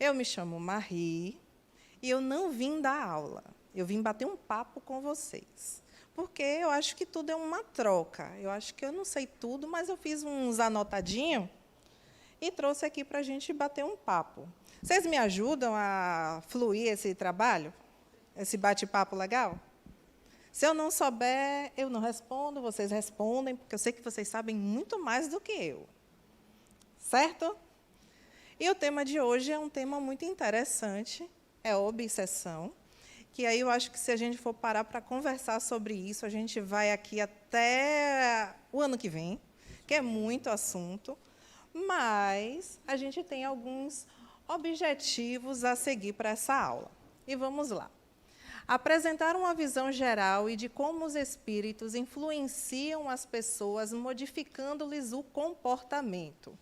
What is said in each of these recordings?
Eu me chamo Marie e eu não vim dar aula. Eu vim bater um papo com vocês. Porque eu acho que tudo é uma troca. Eu acho que eu não sei tudo, mas eu fiz uns anotadinhos e trouxe aqui para a gente bater um papo. Vocês me ajudam a fluir esse trabalho? Esse bate-papo legal? Se eu não souber, eu não respondo, vocês respondem, porque eu sei que vocês sabem muito mais do que eu. Certo? E o tema de hoje é um tema muito interessante, é obsessão, que aí eu acho que se a gente for parar para conversar sobre isso, a gente vai aqui até o ano que vem, que é muito assunto, mas a gente tem alguns objetivos a seguir para essa aula. E vamos lá. Apresentar uma visão geral e de como os espíritos influenciam as pessoas, modificando-lhes o comportamento.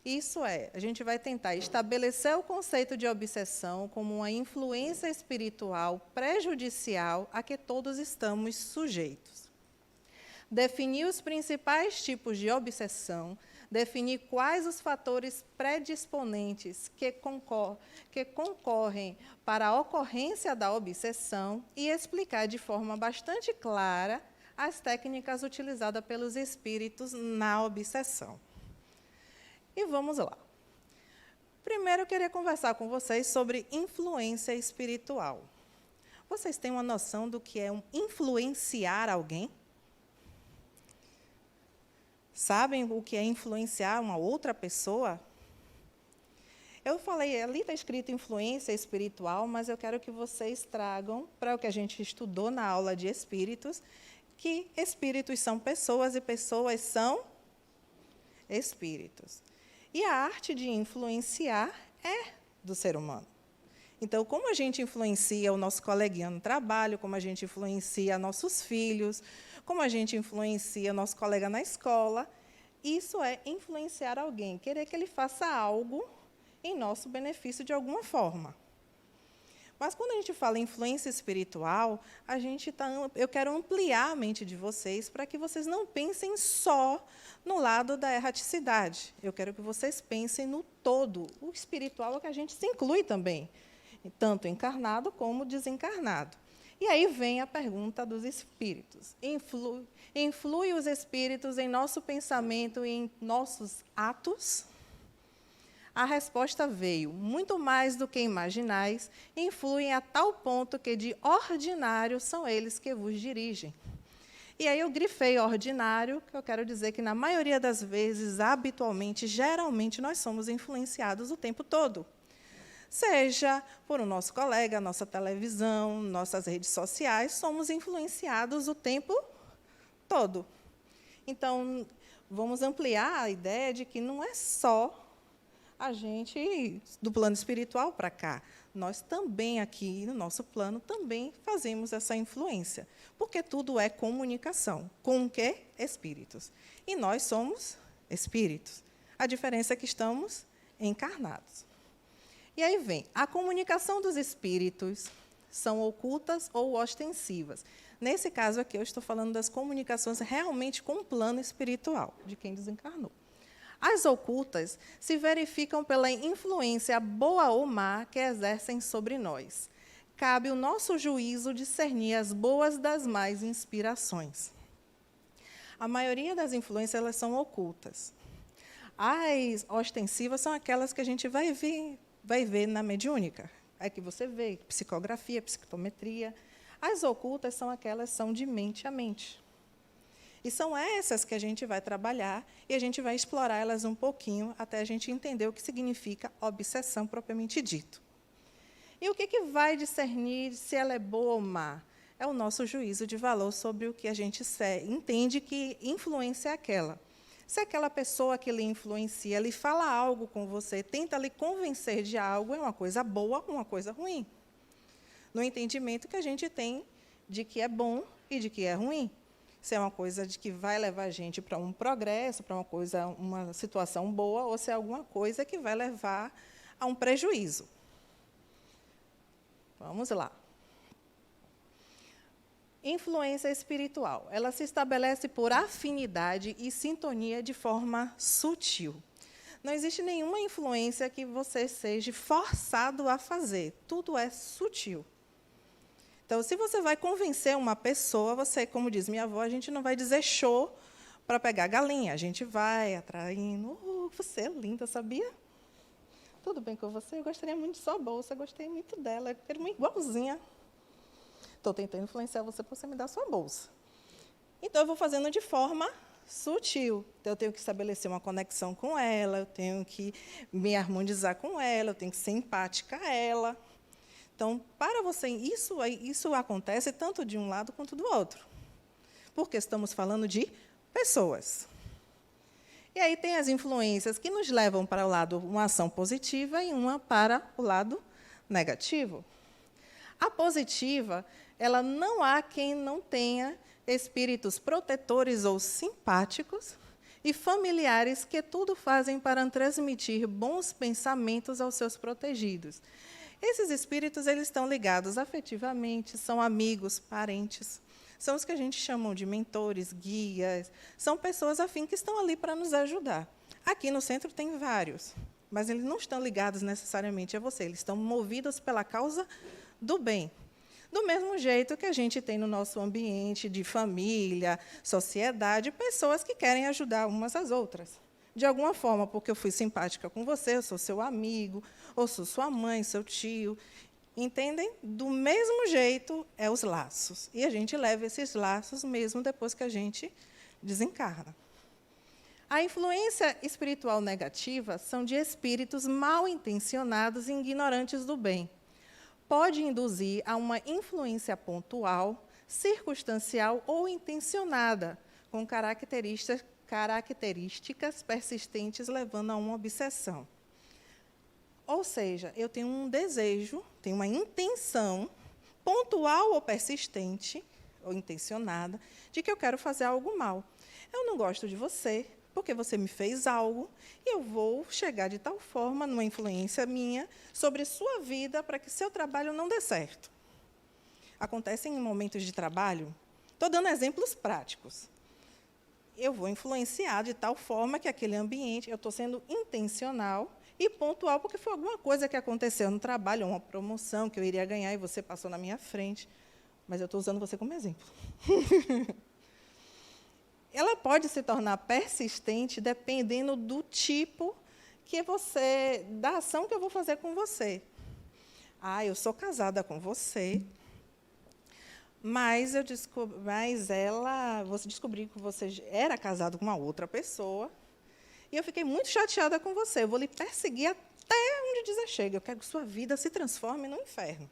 Isso é, a gente vai tentar estabelecer o conceito de obsessão como uma influência espiritual prejudicial a que todos estamos sujeitos. Definir os principais tipos de obsessão, definir quais os fatores predisponentes que concorrem para a ocorrência da obsessão e explicar de forma bastante clara as técnicas utilizadas pelos espíritos na obsessão. E vamos lá. Primeiro, eu queria conversar com vocês sobre influência espiritual. Vocês têm uma noção do que é influenciar alguém? Sabem o que é influenciar uma outra pessoa? Eu falei, ali está escrito influência espiritual, mas eu quero que vocês tragam para o que a gente estudou na aula de espíritos, que espíritos são pessoas e pessoas são espíritos. E a arte de influenciar é do ser humano. Então, como a gente influencia o nosso coleguinha no trabalho, como a gente influencia nossos filhos, como a gente influencia nosso colega na escola, isso é influenciar alguém, querer que ele faça algo em nosso benefício de alguma forma. Mas, quando a gente fala em influência espiritual, eu quero ampliar a mente de vocês para que vocês não pensem só no lado da erraticidade. Eu quero que vocês pensem no todo. O espiritual é que a gente se inclui também, tanto encarnado como desencarnado. E aí vem a pergunta dos espíritos. Influi os espíritos em nosso pensamento e em nossos atos? A resposta veio, muito mais do que imaginais, influem a tal ponto que, de ordinário, são eles que vos dirigem. E aí eu grifei ordinário, que eu quero dizer que, na maioria das vezes, habitualmente, geralmente, nós somos influenciados o tempo todo. Seja por o nosso colega, nossa televisão, nossas redes sociais, somos influenciados o tempo todo. Então, vamos ampliar a ideia de que não é só a gente, do plano espiritual para cá, nós também aqui, no nosso plano, também fazemos essa influência, porque tudo é comunicação. Com o quê? Espíritos. E nós somos espíritos. A diferença é que estamos encarnados. E aí vem, a comunicação dos espíritos são ocultas ou ostensivas. Nesse caso aqui, eu estou falando das comunicações realmente com o plano espiritual, de quem desencarnou. As ocultas se verificam pela influência boa ou má que exercem sobre nós. Cabe o nosso juízo discernir as boas das más inspirações. A maioria das influências elas são ocultas. As ostensivas são aquelas que a gente vai ver na mediúnica. É que você vê psicografia, psicometria. As ocultas são aquelas que são de mente a mente. E são essas que a gente vai trabalhar e a gente vai explorar elas um pouquinho até a gente entender o que significa obsessão propriamente dito. E o que vai discernir se ela é boa ou má? É o nosso juízo de valor sobre o que a gente entende que influência é aquela. Se aquela pessoa que lhe influencia, lhe fala algo com você, tenta lhe convencer de algo, é uma coisa boa ou uma coisa ruim. No entendimento que a gente tem de que é bom e de que é ruim. Se é uma coisa de que vai levar a gente para um progresso, para uma situação boa, ou se é alguma coisa que vai levar a um prejuízo. Vamos lá. Influência espiritual. Ela se estabelece por afinidade e sintonia de forma sutil. Não existe nenhuma influência que você seja forçado a fazer. Tudo é sutil. Então, se você vai convencer uma pessoa, você, como diz minha avó, a gente não vai dizer show para pegar galinha. A gente vai atraindo. Você é linda, sabia? Tudo bem com você? Eu gostaria muito de sua bolsa, gostei muito dela, eu quero uma igualzinha. Estou tentando influenciar você para você me dar sua bolsa. Então, eu vou fazendo de forma sutil. Então, eu tenho que estabelecer uma conexão com ela, eu tenho que me harmonizar com ela, eu tenho que ser empática a ela. Então, para você, isso acontece tanto de um lado quanto do outro. Porque estamos falando de pessoas. E aí tem as influências que nos levam para o lado, uma ação positiva e uma para o lado negativo. A positiva, ela não há quem não tenha espíritos protetores ou simpáticos e familiares que tudo fazem para transmitir bons pensamentos aos seus protegidos. Esses espíritos eles estão ligados afetivamente, são amigos, parentes, são os que a gente chama de mentores, guias, são pessoas afim que estão ali para nos ajudar. Aqui no centro tem vários, mas eles não estão ligados necessariamente a você, eles estão movidos pela causa do bem. Do mesmo jeito que a gente tem no nosso ambiente de família, sociedade, pessoas que querem ajudar umas às outras. De alguma forma, porque eu fui simpática com você, eu sou seu amigo, ou sou sua mãe, seu tio. Entendem? Do mesmo jeito, é os laços. E a gente leva esses laços mesmo depois que a gente desencarna. A influência espiritual negativa são de espíritos mal intencionados e ignorantes do bem. Pode induzir a uma influência pontual, circunstancial ou intencionada, com características persistentes levando a uma obsessão. Ou seja, eu tenho um desejo, tenho uma intenção pontual ou persistente, ou intencionada, de que eu quero fazer algo mal. Eu não gosto de você, porque você me fez algo, e eu vou chegar de tal forma, numa influência minha, sobre sua vida, para que seu trabalho não dê certo. Acontece em momentos de trabalho, estou dando exemplos práticos. Eu vou influenciar de tal forma que aquele ambiente, eu estou sendo intencional e pontual, porque foi alguma coisa que aconteceu no trabalho, uma promoção que eu iria ganhar e você passou na minha frente. Mas eu estou usando você como exemplo. Ela pode se tornar persistente dependendo do tipo da ação que eu vou fazer com você. Eu sou casada com você, mas você descobriu que você era casado com uma outra pessoa, e eu fiquei muito chateada com você. Eu vou lhe perseguir até onde dizer chega. Eu quero que sua vida se transforme no inferno,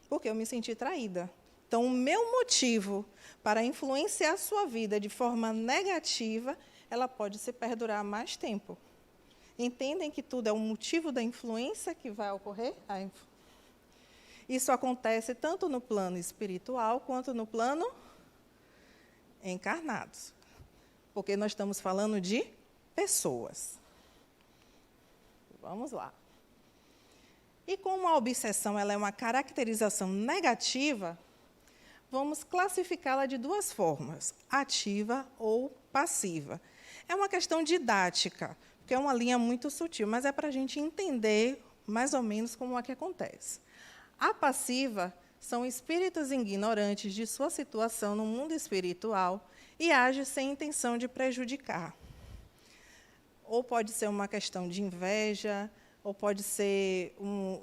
porque eu me senti traída. Então, o meu motivo para influenciar a sua vida de forma negativa, ela pode se perdurar mais tempo. Entendem que tudo é um motivo da influência que vai ocorrer? Isso acontece tanto no plano espiritual quanto no plano encarnado. Porque nós estamos falando de pessoas. Vamos lá. E como a obsessão ela é uma caracterização negativa, vamos classificá-la de duas formas, ativa ou passiva. É uma questão didática, porque é uma linha muito sutil, mas é para a gente entender mais ou menos como é que acontece. A passiva são espíritos ignorantes de sua situação no mundo espiritual e agem sem intenção de prejudicar. Ou pode ser uma questão de inveja, ou pode ser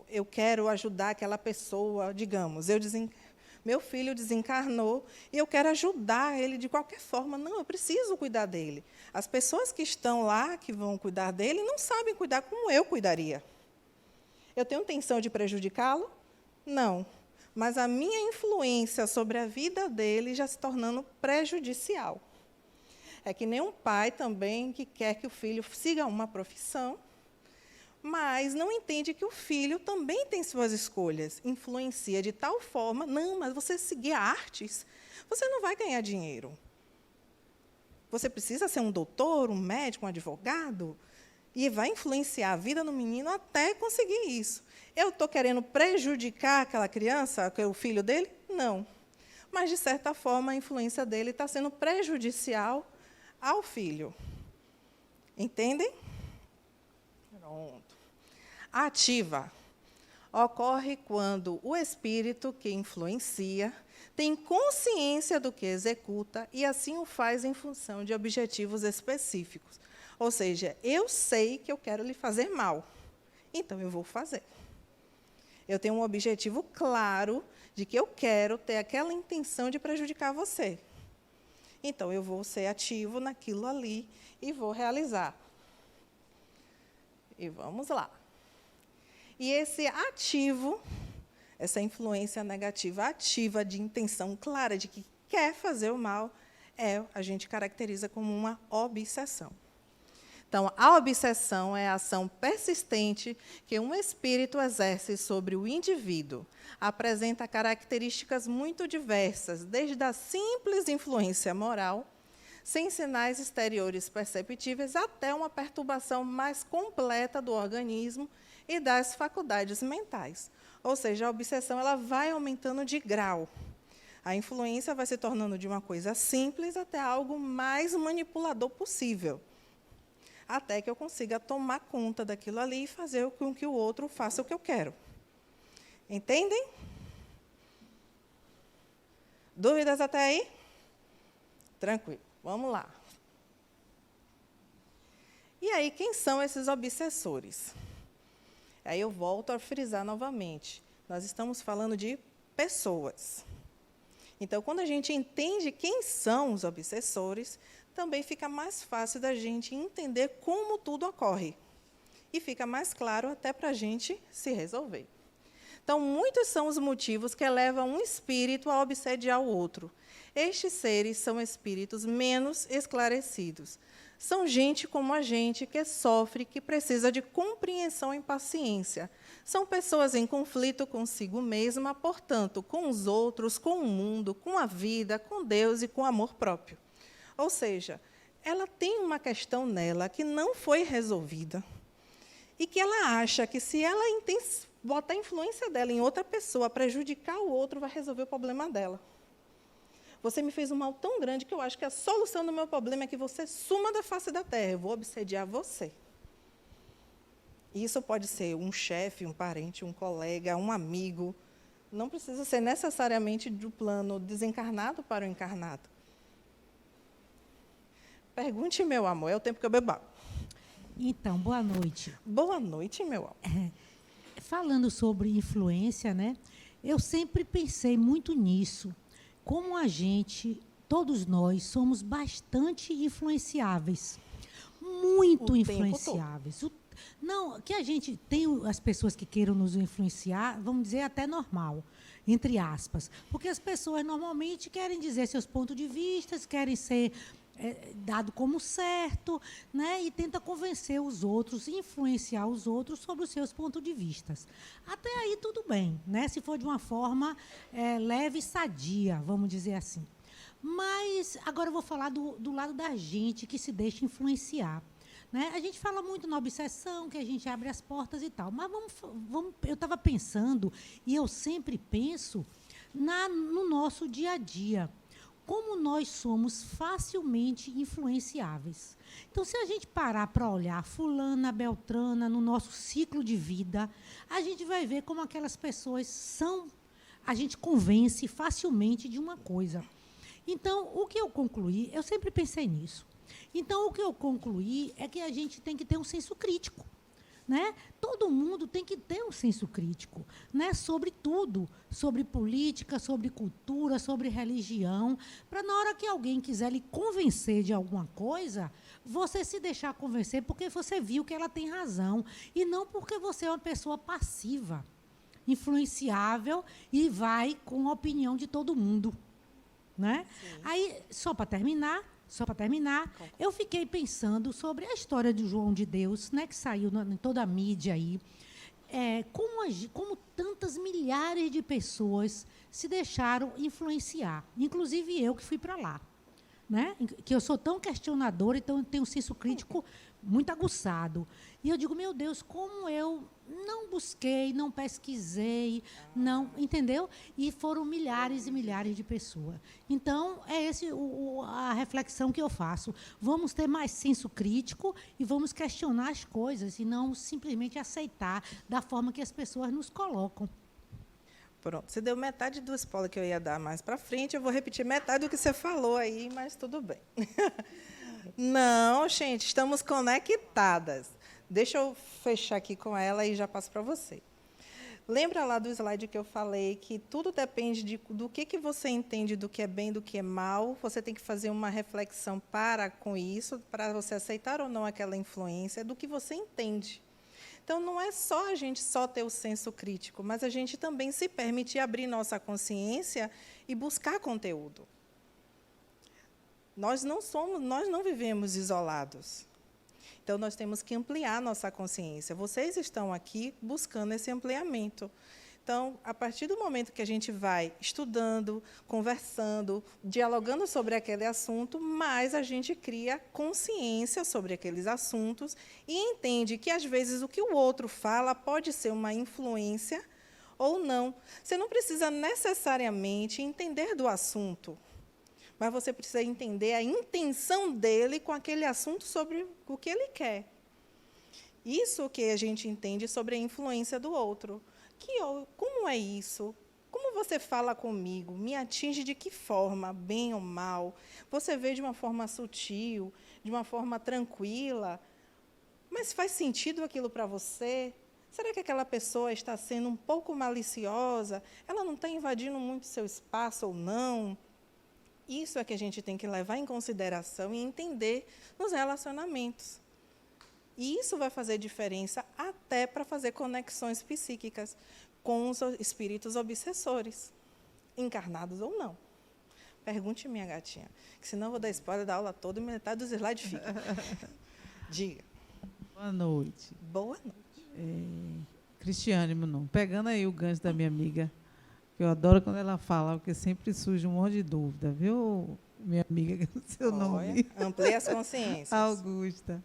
eu quero ajudar aquela pessoa, digamos, meu filho desencarnou e eu quero ajudar ele de qualquer forma. Não, eu preciso cuidar dele. As pessoas que estão lá, que vão cuidar dele, não sabem cuidar como eu cuidaria. Eu tenho intenção de prejudicá-lo? Não. Mas a minha influência sobre a vida dele já se tornando prejudicial. É que nem um pai também que quer que o filho siga uma profissão, mas não entende que o filho também tem suas escolhas. Influencia de tal forma, não, mas você seguir artes, você não vai ganhar dinheiro. Você precisa ser um doutor, um médico, um advogado, e vai influenciar a vida do menino até conseguir isso. Eu estou querendo prejudicar aquela criança, o filho dele? Não. Mas, de certa forma, a influência dele está sendo prejudicial ao filho. Entendem? Pronto. Ativa ocorre quando o espírito que influencia tem consciência do que executa e assim o faz em função de objetivos específicos. Ou seja, eu sei que eu quero lhe fazer mal, então eu vou fazer. Eu tenho um objetivo claro de que eu quero ter aquela intenção de prejudicar você. Então, eu vou ser ativo naquilo ali e vou realizar. E vamos lá. E esse ativo, essa influência negativa ativa de intenção clara de que quer fazer o mal, a gente caracteriza como uma obsessão. Então, a obsessão é a ação persistente que um espírito exerce sobre o indivíduo. Apresenta características muito diversas, desde a simples influência moral, sem sinais exteriores perceptíveis, até uma perturbação mais completa do organismo e das faculdades mentais. Ou seja, a obsessão ela vai aumentando de grau. A influência vai se tornando de uma coisa simples até algo mais manipulador possível, até que eu consiga tomar conta daquilo ali e fazer com que o outro faça o que eu quero. Entendem? Dúvidas até aí? Tranquilo, vamos lá. E aí, quem são esses obsessores? Aí eu volto a frisar novamente. Nós estamos falando de pessoas. Então, quando a gente entende quem são os obsessores, também fica mais fácil da gente entender como tudo ocorre. E fica mais claro até para a gente se resolver. Então, muitos são os motivos que levam um espírito a obsediar o outro. Estes seres são espíritos menos esclarecidos. São gente como a gente, que sofre, que precisa de compreensão e paciência. São pessoas em conflito consigo mesma, portanto, com os outros, com o mundo, com a vida, com Deus e com o amor próprio. Ou seja, ela tem uma questão nela que não foi resolvida e que ela acha que, se ela botar a influência dela em outra pessoa, prejudicar o outro, vai resolver o problema dela. Você me fez um mal tão grande que eu acho que a solução do meu problema é que você suma da face da terra. Eu vou obsediar você. Isso pode ser um chefe, um parente, um colega, um amigo. Não precisa ser necessariamente do plano desencarnado para o encarnado. Pergunte, meu amor, é o tempo que eu bebo água. Então, boa noite. Boa noite, meu amor. Falando sobre influência, né? Eu sempre pensei muito nisso. Como a gente, todos nós, somos bastante influenciáveis. Muito influenciáveis. Não, que a gente tem as pessoas que queiram nos influenciar, vamos dizer, até normal, entre aspas. Porque as pessoas normalmente querem dizer seus pontos de vista, querem ser dado como certo, né? E tenta convencer os outros, influenciar os outros sobre os seus pontos de vista. Até aí tudo bem, né? Se for de uma forma leve e sadia, vamos dizer assim. Mas agora eu vou falar do lado da gente que se deixa influenciar. Né? A gente fala muito na obsessão, que a gente abre as portas e tal, mas eu estava pensando, e eu sempre penso, no nosso dia a dia. Como nós somos facilmente influenciáveis. Então, se a gente parar para olhar fulana, beltrana, no nosso ciclo de vida, a gente vai ver como aquelas pessoas a gente convence facilmente de uma coisa. Então, o que eu concluí, eu sempre pensei nisso. Então, o que eu concluí é que a gente tem que ter um senso crítico. Né? Todo mundo tem que ter um senso crítico, né? Sobre tudo, sobre política, sobre cultura, sobre religião, para na hora que alguém quiser lhe convencer de alguma coisa, você se deixar convencer porque você viu que ela tem razão, e não porque você é uma pessoa passiva, influenciável e vai com a opinião de todo mundo. Né? Aí, só para terminar, eu fiquei pensando sobre a história de João de Deus, né, que saiu em toda a mídia aí. Como tantas milhares de pessoas se deixaram influenciar, inclusive eu que fui para lá. Né? Que eu sou tão questionadora, então eu tenho um senso crítico muito aguçado. E eu digo, meu Deus, como eu não busquei, não pesquisei, não, entendeu? E foram milhares e milhares de pessoas. Então, é esse a reflexão que eu faço. Vamos ter mais senso crítico e vamos questionar as coisas e não simplesmente aceitar da forma que as pessoas nos colocam. Pronto, você deu metade do spoiler que eu ia dar mais para frente, eu vou repetir metade do que você falou aí, mas tudo bem. Não, gente, estamos conectadas. Deixa eu fechar aqui com ela e já passo para você. Lembra lá do slide que eu falei que tudo depende do que você entende do que é bem, do que é mal. Você tem que fazer uma reflexão para com isso, para você aceitar ou não aquela influência, do que você entende. Então, não é só a gente só ter o senso crítico, mas a gente também se permitir abrir nossa consciência e buscar conteúdo. Nós não vivemos isolados. Então, nós temos que ampliar nossa consciência. Vocês estão aqui buscando esse ampliamento. Então, a partir do momento que a gente vai estudando, conversando, dialogando sobre aquele assunto, mais a gente cria consciência sobre aqueles assuntos e entende que, às vezes, o que o outro fala pode ser uma influência ou não. Você não precisa necessariamente entender do assunto, mas você precisa entender a intenção dele com aquele assunto sobre o que ele quer. Isso que a gente entende sobre a influência do outro. Como é isso? Como você fala comigo? Me atinge de que forma, bem ou mal? Você vê de uma forma sutil, de uma forma tranquila? Mas faz sentido aquilo para você? Será que aquela pessoa está sendo um pouco maliciosa? Ela não está invadindo muito seu espaço ou não? Isso é que a gente tem que levar em consideração e entender nos relacionamentos. E isso vai fazer diferença até para fazer conexões psíquicas com os espíritos obsessores, encarnados ou não. Pergunte, minha gatinha, que senão eu vou dar spoiler da aula toda e metade dos slides fica. Diga. Boa noite. Boa noite. Cristiane, meu nome. Pegando aí o gancho da minha amiga, que eu adoro quando ela fala, porque sempre surge um monte de dúvida, viu, minha amiga, que é o seu nome? Amplia as consciências. Augusta.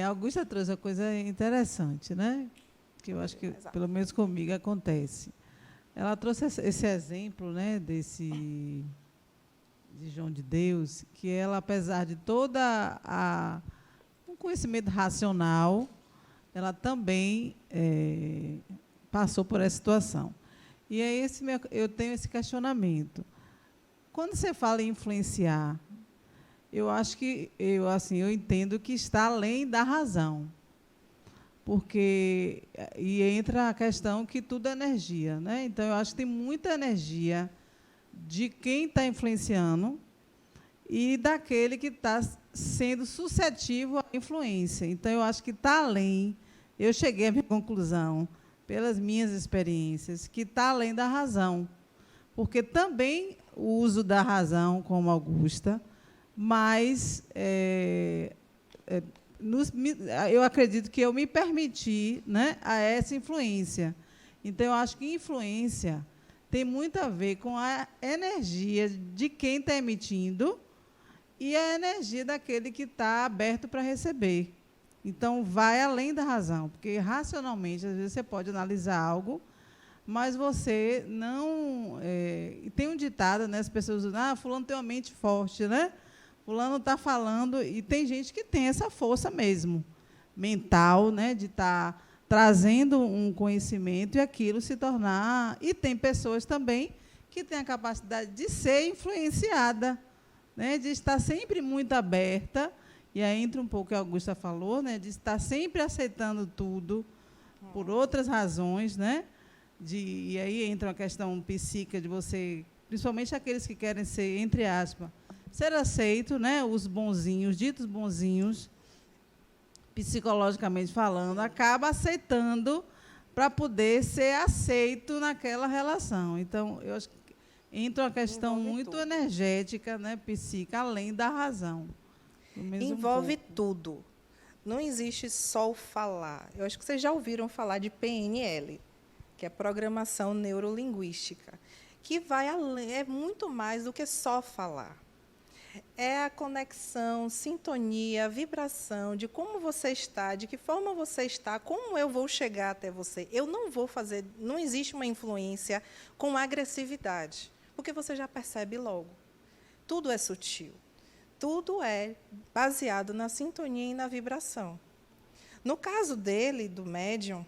Augusta trouxe uma coisa interessante, né? Que eu acho que, pelo menos comigo, acontece. Ela trouxe esse exemplo, né, de João de Deus, que ela, apesar de toda um conhecimento racional, ela também passou por essa situação. E eu tenho esse questionamento. Quando você fala em influenciar, eu acho que eu entendo que está além da razão, porque entra a questão que tudo é energia, né? Então eu acho que tem muita energia de quem está influenciando e daquele que está sendo suscetível à influência. Então eu acho que está além. Eu cheguei à minha conclusão, pelas minhas experiências, que está além da razão, porque também o uso da razão, como Augusta, mas eu acredito que eu me permiti, né, a essa influência. Então, eu acho que influência tem muito a ver com a energia de quem está emitindo e a energia daquele que está aberto para receber. Então, vai além da razão, porque, racionalmente, às vezes, você pode analisar algo, mas você não... tem um ditado, né, as pessoas dizem, fulano tem uma mente forte, né? Fulano está falando, e tem gente que tem essa força mesmo, mental, né, de estar trazendo um conhecimento e aquilo se tornar... E tem pessoas também que têm a capacidade de ser influenciada, né, de estar sempre muito aberta, e aí entra um pouco o que a Augusta falou, né, de estar sempre aceitando tudo por outras razões, né, e aí entra uma questão psíquica de você, principalmente aqueles que querem ser, entre aspas, ser aceito, né, os bonzinhos, ditos bonzinhos, psicologicamente falando, acaba aceitando para poder ser aceito naquela relação. Então, eu acho que entra uma questão muito energética, né, psíquica, além da razão. Envolve tudo. Não existe só o falar. Eu acho que vocês já ouviram falar de PNL, que é Programação Neurolinguística, que vai além, é muito mais do que só falar. É a conexão, sintonia, vibração de como você está, de que forma você está, como eu vou chegar até você. Eu não vou fazer, não existe uma influência com agressividade, porque você já percebe logo. Tudo é sutil. Tudo é baseado na sintonia e na vibração. No caso dele, do médium,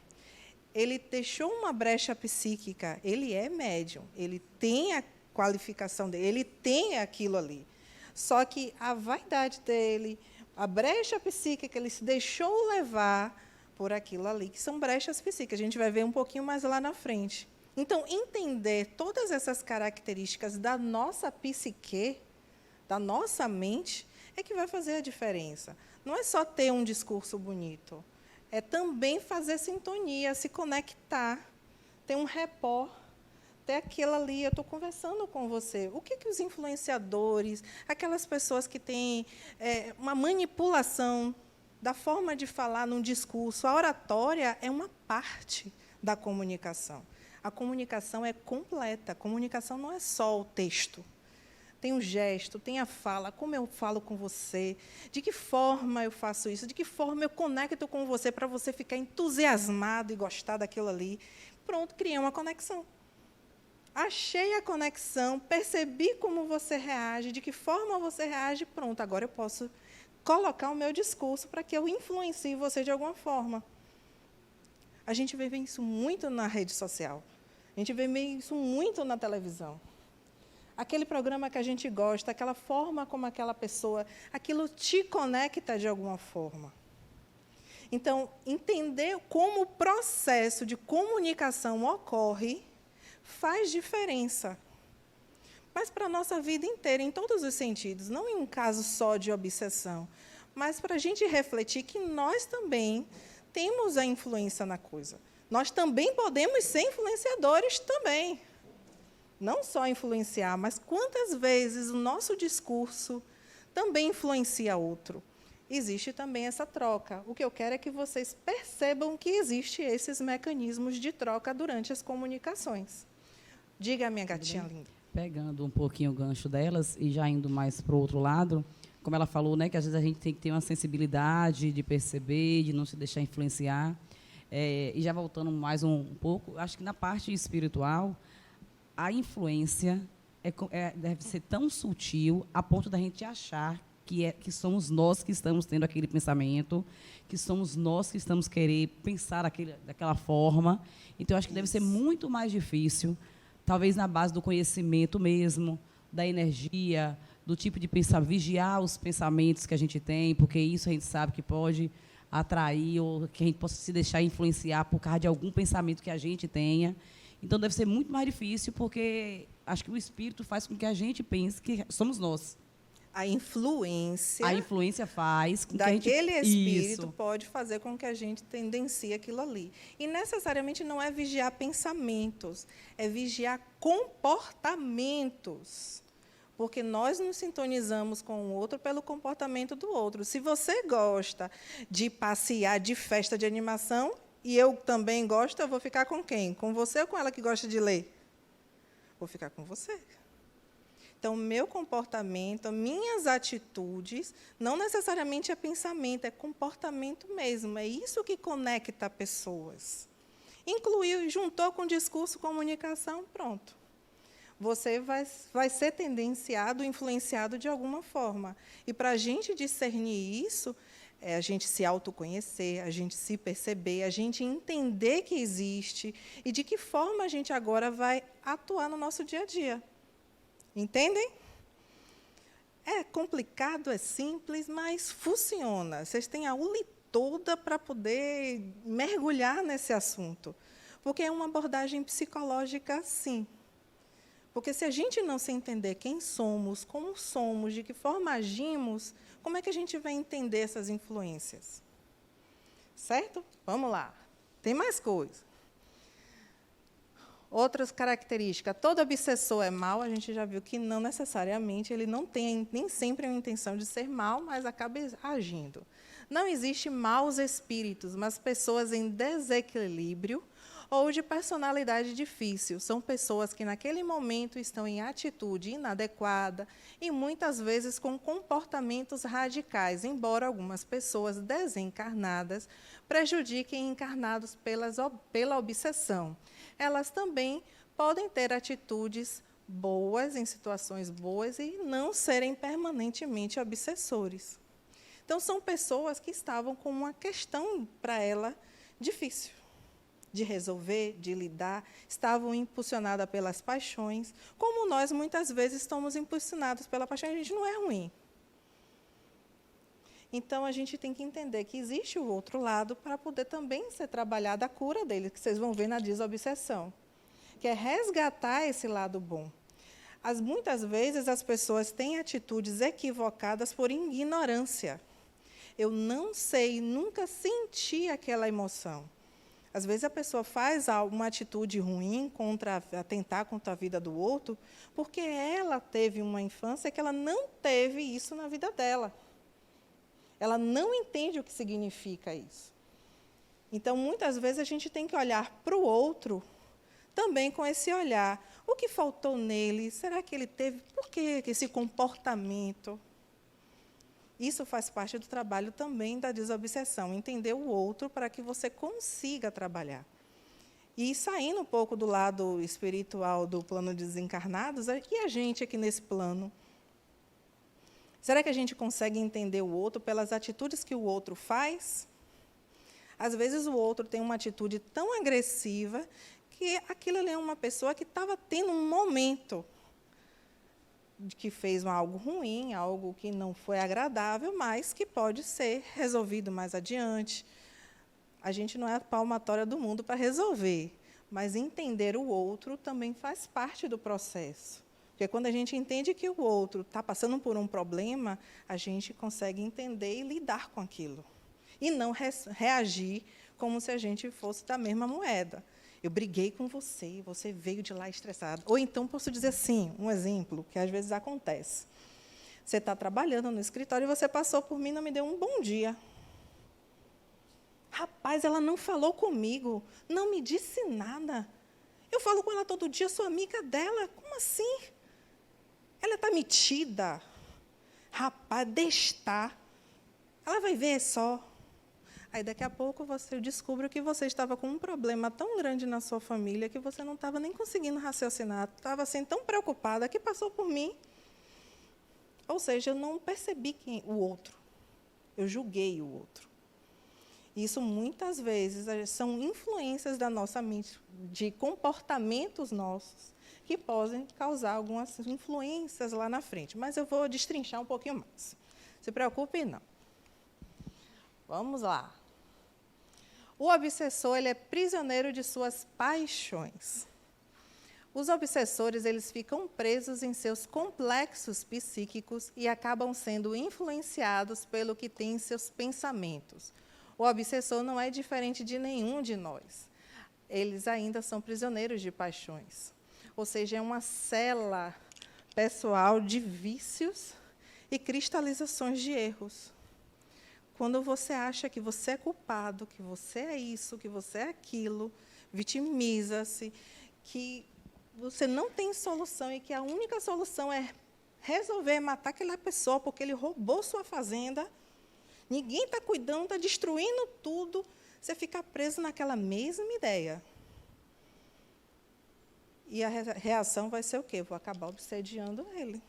ele deixou uma brecha psíquica. Ele é médium, ele tem a qualificação dele, ele tem aquilo ali. Só que a vaidade dele, a brecha psíquica, ele se deixou levar por aquilo ali, que são brechas psíquicas. A gente vai ver um pouquinho mais lá na frente. Então, entender todas essas características da nossa psique, da nossa mente, é que vai fazer a diferença. Não é só ter um discurso bonito, é também fazer sintonia, se conectar, ter um rapport. Até aquilo ali, eu estou conversando com você. O que os influenciadores, aquelas pessoas que têm uma manipulação da forma de falar num discurso, a oratória é uma parte da comunicação. A comunicação é completa. A comunicação não é só o texto. Tem o gesto, tem a fala, como eu falo com você, de que forma eu faço isso, de que forma eu conecto com você para você ficar entusiasmado e gostar daquilo ali. Pronto, criei uma conexão. Achei a conexão, percebi como você reage, de que forma você reage, pronto, agora eu posso colocar o meu discurso para que eu influencie você de alguma forma. A gente vê isso muito na rede social, a gente vê isso muito na televisão. Aquele programa que a gente gosta, aquela forma como aquela pessoa, aquilo te conecta de alguma forma. Então, entender como o processo de comunicação ocorre faz diferença. Mas para a nossa vida inteira, em todos os sentidos, não em um caso só de obsessão, mas para a gente refletir que nós também temos a influência na coisa. Nós também podemos ser influenciadores também. Não só influenciar, mas quantas vezes o nosso discurso também influencia outro. Existe também essa troca. O que eu quero é que vocês percebam que existem esses mecanismos de troca durante as comunicações. Diga, minha gatinha linda. Pegando um pouquinho o gancho delas e já indo mais para o outro lado, como ela falou, né, que às vezes a gente tem que ter uma sensibilidade de perceber, de não se deixar influenciar. E já voltando mais um pouco, acho que na parte espiritual, a influência deve ser tão sutil a ponto da gente achar que somos nós que estamos tendo aquele pensamento, que somos nós que estamos querer pensar daquela forma. Então, eu acho que deve ser muito mais difícil, talvez na base do conhecimento mesmo, da energia, do tipo de pensar, vigiar os pensamentos que a gente tem, porque isso a gente sabe que pode atrair ou que a gente possa se deixar influenciar por causa de algum pensamento que a gente tenha. Então, deve ser muito mais difícil, porque acho que o espírito faz com que a gente pense que somos nós. A influência faz com daquele que a gente... espírito Isso. pode fazer com que a gente tendencie aquilo ali. E, necessariamente, não é vigiar pensamentos, é vigiar comportamentos. Porque nós nos sintonizamos com o outro pelo comportamento do outro. Se você gosta de passear de festa de animação, e eu também gosto, eu vou ficar com quem? Com você ou com ela que gosta de ler? Vou ficar com você. Então, meu comportamento, minhas atitudes, não necessariamente é pensamento, é comportamento mesmo. É isso que conecta pessoas. Incluiu, juntou com discurso, comunicação, pronto. Você vai ser tendenciado, influenciado de alguma forma. E, para a gente discernir isso, é a gente se autoconhecer, a gente se perceber, a gente entender que existe e de que forma a gente agora vai atuar no nosso dia a dia. Entendem? É complicado, é simples, mas funciona. Vocês têm a ULI toda para poder mergulhar nesse assunto. Porque é uma abordagem psicológica, sim. Porque se a gente não se entender quem somos, como somos, de que forma agimos, como é que a gente vai entender essas influências? Certo? Vamos lá. Tem mais coisa. Outras características. Todo obsessor é mau, a gente já viu que não necessariamente, ele não tem nem sempre a intenção de ser mau, mas acaba agindo. Não existe maus espíritos, mas pessoas em desequilíbrio ou de personalidade difícil. São pessoas que, naquele momento, estão em atitude inadequada e, muitas vezes, com comportamentos radicais, embora algumas pessoas desencarnadas prejudiquem encarnados pela obsessão. Elas também podem ter atitudes boas, em situações boas, e não serem permanentemente obsessores. Então, são pessoas que estavam com uma questão para ela difícil de resolver, de lidar, estavam impulsionadas pelas paixões, como nós, muitas vezes, estamos impulsionados pela paixão, a gente não é ruim. Então, a gente tem que entender que existe o outro lado para poder também ser trabalhada a cura dele, que vocês vão ver na desobsessão, que é resgatar esse lado bom. Muitas vezes, as pessoas têm atitudes equivocadas por ignorância. Eu não sei, nunca senti aquela emoção. Às vezes, a pessoa faz uma atitude ruim, atentar contra a vida do outro, porque ela teve uma infância que ela não teve isso na vida dela. Ela não entende o que significa isso. Então, muitas vezes, a gente tem que olhar para o outro também com esse olhar. O que faltou nele? Será que ele teve? Por que esse comportamento? Isso faz parte do trabalho também da desobsessão, entender o outro para que você consiga trabalhar. E saindo um pouco do lado espiritual do plano de desencarnados, e a gente aqui nesse plano? Será que a gente consegue entender o outro pelas atitudes que o outro faz? Às vezes o outro tem uma atitude tão agressiva que aquilo ali é uma pessoa que estava tendo um momento de que fez algo ruim, algo que não foi agradável, mas que pode ser resolvido mais adiante. A gente não é a palmatória do mundo para resolver, mas entender o outro também faz parte do processo. Porque quando a gente entende que o outro está passando por um problema, a gente consegue entender e lidar com aquilo. E não reagir como se a gente fosse da mesma moeda. Eu briguei com você, você veio de lá estressado. Ou então, posso dizer assim, um exemplo, que às vezes acontece. Você está trabalhando no escritório e você passou por mim e não me deu um bom dia. Rapaz, ela não falou comigo, não me disse nada. Eu falo com ela todo dia, sou amiga dela. Como assim? Ela está metida. Rapaz, destar. Ela vai ver só. Aí, daqui a pouco, eu descubro que você estava com um problema tão grande na sua família que você não estava nem conseguindo raciocinar, estava assim, tão preocupada que passou por mim. Ou seja, eu não percebi o outro, eu julguei o outro. Isso, muitas vezes, são influências da nossa mente, de comportamentos nossos, que podem causar algumas influências lá na frente. Mas eu vou destrinchar um pouquinho mais. Se preocupe, não. Vamos lá. O obsessor, ele é prisioneiro de suas paixões. Os obsessores, eles ficam presos em seus complexos psíquicos e acabam sendo influenciados pelo que tem em seus pensamentos. O obsessor não é diferente de nenhum de nós. Eles ainda são prisioneiros de paixões. Ou seja, é uma cela pessoal de vícios e cristalizações de erros. Quando você acha que você é culpado, que você é isso, que você é aquilo, vitimiza-se, que você não tem solução e que a única solução é resolver matar aquela pessoa porque ele roubou sua fazenda, ninguém está cuidando, está destruindo tudo, você fica preso naquela mesma ideia. E a reação vai ser o quê? Eu vou acabar obsediando ele.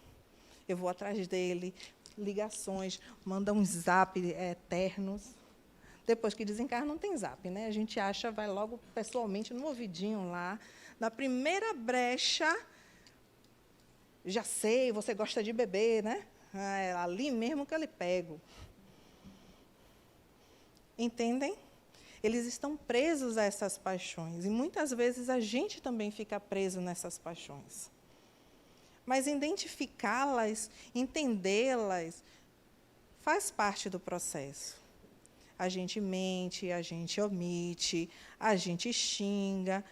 Eu vou atrás dele, ligações, manda uns zap eternos. Depois que desencarna, não tem zap, né? A gente acha, vai logo pessoalmente no ouvidinho lá, na primeira brecha, já sei, você gosta de beber, né? É ali mesmo que eu lhe pego. Entendem? Eles estão presos a essas paixões, e muitas vezes a gente também fica preso nessas paixões. Mas identificá-las, entendê-las, faz parte do processo. A gente mente, a gente omite, a gente xinga.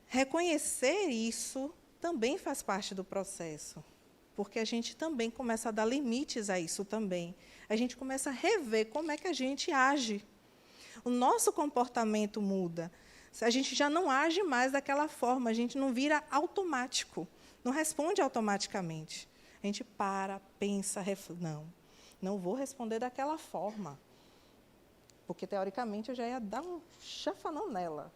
Reconhecer isso também faz parte do processo, porque a gente também começa a dar limites a isso também. A gente começa a rever como é que a gente age. O nosso comportamento muda. A gente já não age mais daquela forma, a gente não vira automático, não responde automaticamente. A gente para, pensa, não vou responder daquela forma, porque, teoricamente, eu já ia dar um chafanão nela.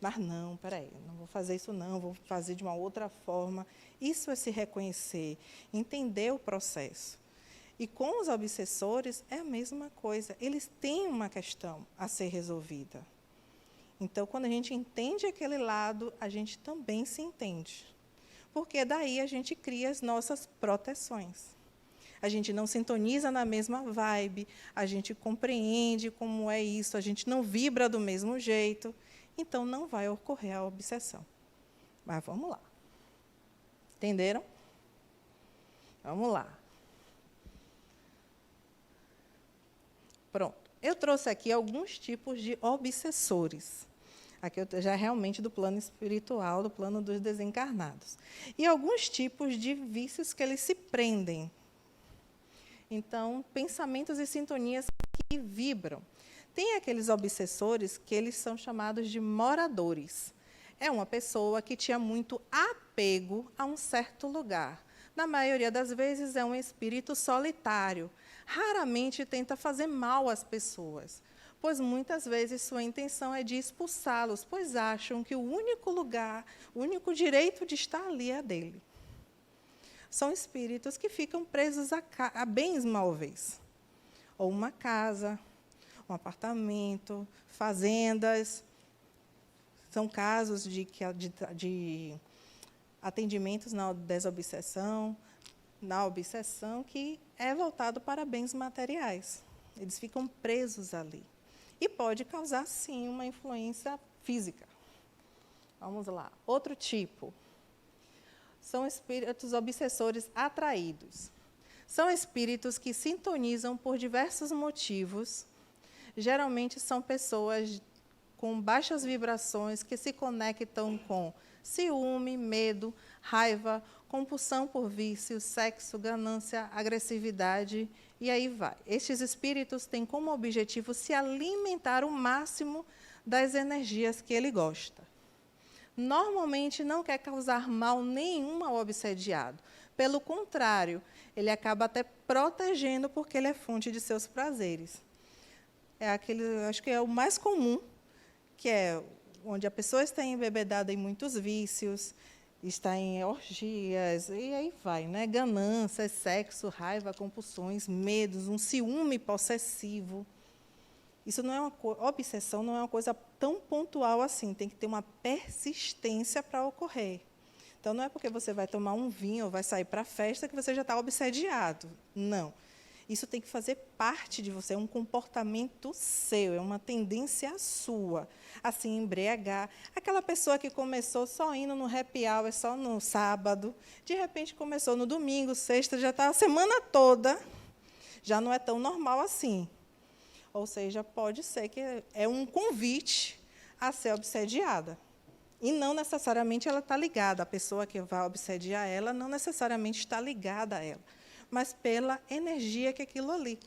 Mas não, peraí, não vou fazer isso não, vou fazer de uma outra forma. Isso é se reconhecer, entender o processo. E com os obsessores é a mesma coisa, eles têm uma questão a ser resolvida. Então, quando a gente entende aquele lado, a gente também se entende. Porque daí a gente cria as nossas proteções. A gente não sintoniza na mesma vibe, a gente compreende como é isso, a gente não vibra do mesmo jeito, então não vai ocorrer a obsessão. Mas vamos lá. Entenderam? Vamos lá. Pronto. Eu trouxe aqui alguns tipos de obsessores. Aqui já é realmente do plano espiritual, do plano dos desencarnados. E alguns tipos de vícios que eles se prendem. Então, pensamentos e sintonias que vibram. Tem aqueles obsessores que eles são chamados de moradores. É uma pessoa que tinha muito apego a um certo lugar. Na maioria das vezes, é um espírito solitário. Raramente tenta fazer mal às pessoas, pois muitas vezes sua intenção é de expulsá-los, pois acham que o único lugar, o único direito de estar ali é dele. São espíritos que ficam presos a bens móveis, ou uma casa, um apartamento, fazendas. São casos de atendimentos na desobsessão, na obsessão, que é voltado para bens materiais. Eles ficam presos ali. E pode causar, sim, uma influência física. Vamos lá. Outro tipo. São espíritos obsessores atraídos. São espíritos que sintonizam por diversos motivos. Geralmente são pessoas com baixas vibrações que se conectam com ciúme, medo, raiva, compulsão por vício, sexo, ganância, agressividade, e aí vai. Estes espíritos têm como objetivo se alimentar o máximo das energias que ele gosta. Normalmente não quer causar mal nenhum ao obsediado. Pelo contrário, ele acaba até protegendo porque ele é fonte de seus prazeres. É aquele, acho que é o mais comum, que é onde a pessoa está embebedada em muitos vícios, está em orgias, e aí vai, né? Ganância, sexo, raiva, compulsões, medos, um ciúme possessivo. Isso não é obsessão não é uma coisa tão pontual assim, tem que ter uma persistência para ocorrer. Então, não é porque você vai tomar um vinho ou vai sair para a festa que você já está obsediado. Não. Isso tem que fazer parte de você, é um comportamento seu, é uma tendência sua a se embriagar. Aquela pessoa que começou só indo no happy hour, só no sábado, de repente começou no domingo, sexta, já está a semana toda, já não é tão normal assim. Ou seja, pode ser que é um convite a ser obsediada. E não necessariamente ela está ligada, a pessoa que vai obsediar ela não necessariamente está ligada a ela, mas pela energia que aquilo ali.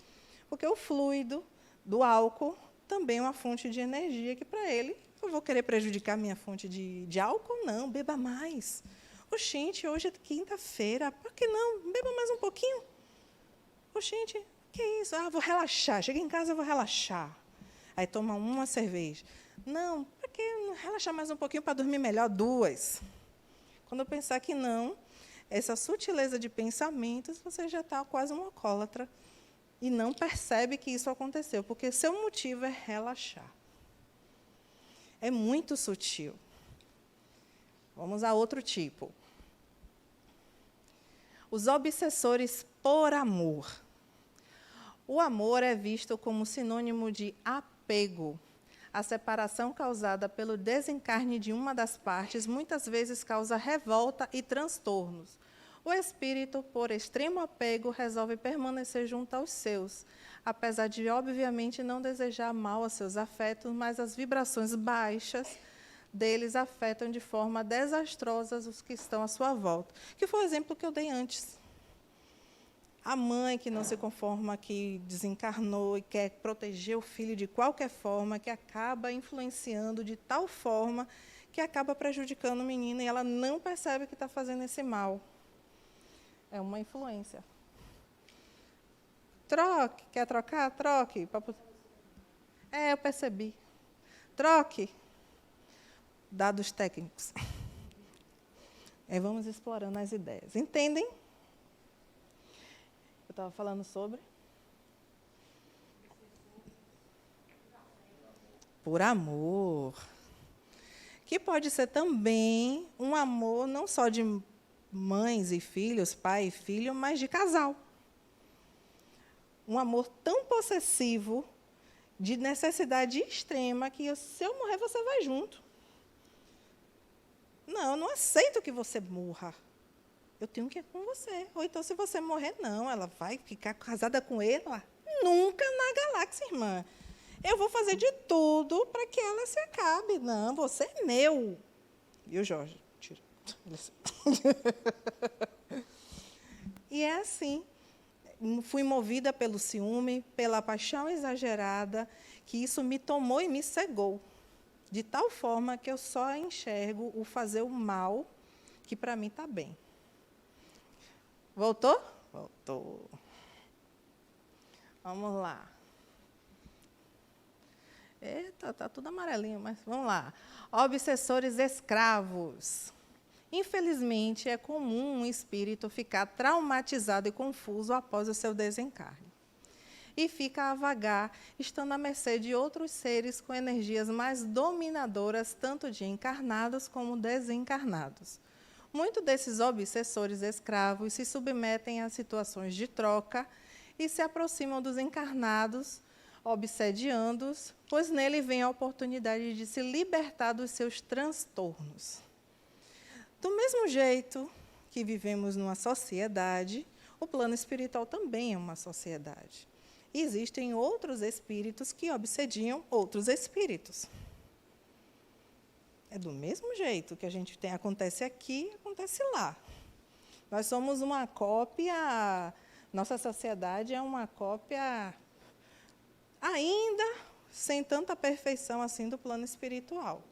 Porque o fluido do álcool também é uma fonte de energia que, para ele, eu vou querer prejudicar minha fonte de álcool? Não, beba mais. Oxente, hoje é quinta-feira, por que não? Beba mais um pouquinho. Oxente, que isso? Ah, vou relaxar. Chega em casa, eu vou relaxar. Aí toma uma cerveja. Não, para que relaxar mais um pouquinho para dormir melhor? 2. Quando eu pensar que não, essa sutileza de pensamentos, você já está quase um alcoólatra e não percebe que isso aconteceu, porque seu motivo é relaxar. É muito sutil. Vamos a outro tipo. Os obsessores por amor. O amor é visto como sinônimo de apego. A separação causada pelo desencarne de uma das partes muitas vezes causa revolta e transtornos. O espírito, por extremo apego, resolve permanecer junto aos seus, apesar de, obviamente, não desejar mal a seus afetos, mas as vibrações baixas deles afetam de forma desastrosa os que estão à sua volta. Que foi o exemplo que eu dei antes. A mãe que não se conforma, que desencarnou e quer proteger o filho de qualquer forma, que acaba influenciando de tal forma que acaba prejudicando o menino e ela não percebe que está fazendo esse mal. É uma influência. Troque. Quer trocar? Troque. Eu percebi. Troque. Dados técnicos. Vamos explorando as ideias. Entendem? Eu estava falando sobre? Por amor. Que pode ser também um amor não só de mães e filhos, pai e filho, mas de casal. Um amor tão possessivo, de necessidade extrema, que se eu morrer, você vai junto. Não, eu não aceito que você morra. Eu tenho que ir com você. Ou então, se você morrer, não, ela vai ficar casada com ele? Nunca na galáxia, irmã. Eu vou fazer de tudo para que ela se acabe. Não, você é meu. Viu, Jorge? Tira. E é assim. Fui movida pelo ciúme, pela paixão exagerada, que isso me tomou e me cegou. De tal forma que eu só enxergo o fazer o mal, que para mim está bem. Voltou? Voltou. Vamos lá. Eita, está tudo amarelinho, mas vamos lá. Obsessores escravos. Infelizmente, é comum um espírito ficar traumatizado e confuso após o seu desencarne. E fica a vagar, estando à mercê de outros seres com energias mais dominadoras, tanto de encarnados como desencarnados. Muitos desses obsessores escravos se submetem a situações de troca e se aproximam dos encarnados, obsediando-os, pois nele vem a oportunidade de se libertar dos seus transtornos. Do mesmo jeito que vivemos numa sociedade, o plano espiritual também é uma sociedade. Existem outros espíritos que obsediam outros espíritos. É do mesmo jeito que a gente tem, acontece aqui, acontece lá. Nós somos uma cópia, nossa sociedade é uma cópia ainda sem tanta perfeição assim do plano espiritual.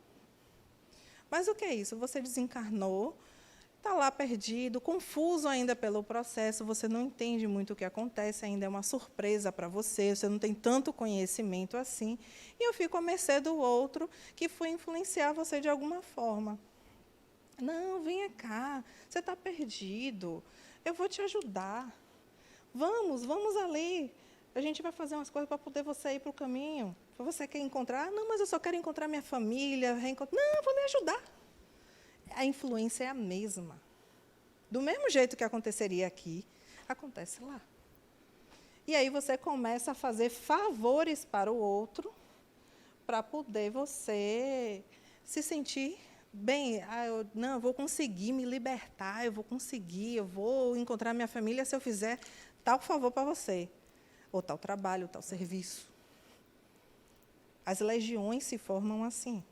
Mas o que é isso? Você desencarnou, está lá perdido, confuso ainda pelo processo, você não entende muito o que acontece, ainda é uma surpresa para você, você não tem tanto conhecimento assim, e eu fico à mercê do outro que foi influenciar você de alguma forma. Não, venha cá, você está perdido, eu vou te ajudar. Vamos ali, a gente vai fazer umas coisas para poder você ir para o caminho. Você quer encontrar? Não, mas eu só quero encontrar minha família, reencontrar. Não, vou lhe ajudar. A influência é a mesma. Do mesmo jeito que aconteceria aqui, acontece lá. E aí você começa a fazer favores para o outro, para poder você se sentir bem. Eu vou conseguir me libertar, eu vou encontrar minha família se eu fizer tal favor para você, ou tal trabalho, tal serviço. As legiões se formam assim.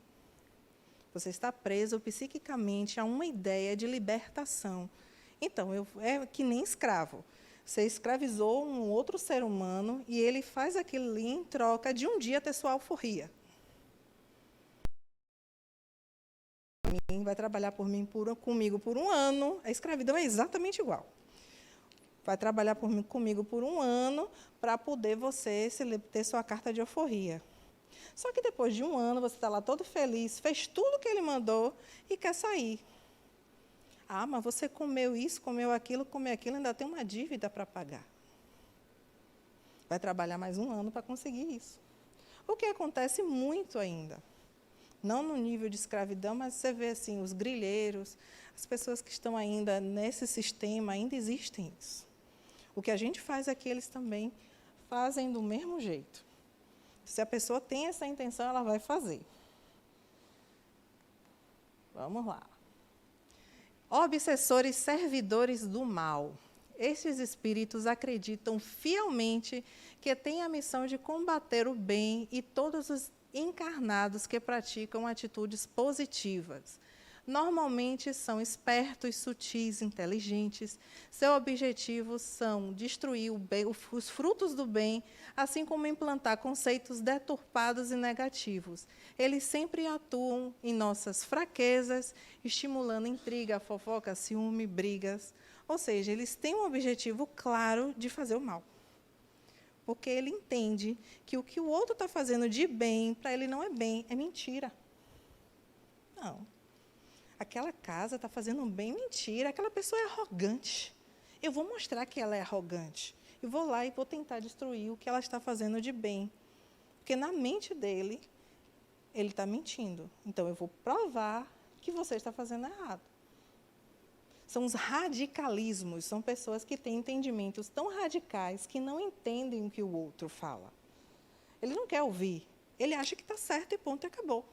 Você está preso psiquicamente a uma ideia de libertação. Então, é que nem escravo. Você escravizou um outro ser humano e ele faz aquilo ali em troca de um dia ter sua alforria. Vai trabalhar comigo por um ano. A escravidão é exatamente igual. Vai trabalhar comigo por um ano para poder você ter sua carta de alforria. Só que depois de um ano, você está lá todo feliz, fez tudo o que ele mandou e quer sair. Ah, mas você comeu isso, comeu aquilo, ainda tem uma dívida para pagar. Vai trabalhar mais um ano para conseguir isso. O que acontece muito ainda. Não no nível de escravidão, mas você vê assim, os grileiros, as pessoas que estão ainda nesse sistema, ainda existem isso. O que a gente faz aqui, eles também fazem do mesmo jeito. Se a pessoa tem essa intenção, ela vai fazer. Vamos lá. Obsessores servidores do mal. Estes espíritos acreditam fielmente que têm a missão de combater o bem e todos os encarnados que praticam atitudes positivas. normalmente são espertos, sutis, inteligentes. Seu objetivo são destruir o bem, os frutos do bem, assim como implantar conceitos deturpados e negativos. Eles sempre atuam em nossas fraquezas, estimulando intriga, fofoca, ciúme, brigas. Ou seja, eles têm um objetivo claro de fazer o mal. Porque ele entende que o outro está fazendo de bem, para ele não é bem, é mentira. Não. Aquela casa está fazendo um bem, mentira. Aquela pessoa é arrogante. Eu vou mostrar que ela é arrogante. Eu vou lá e vou tentar destruir o que ela está fazendo de bem. Porque na mente dele, ele está mentindo. Então, eu vou provar que você está fazendo errado. São os radicalismos, são pessoas que têm entendimentos tão radicais que não entendem o que o outro fala. Ele não quer ouvir, ele acha que está certo e ponto, e acabou.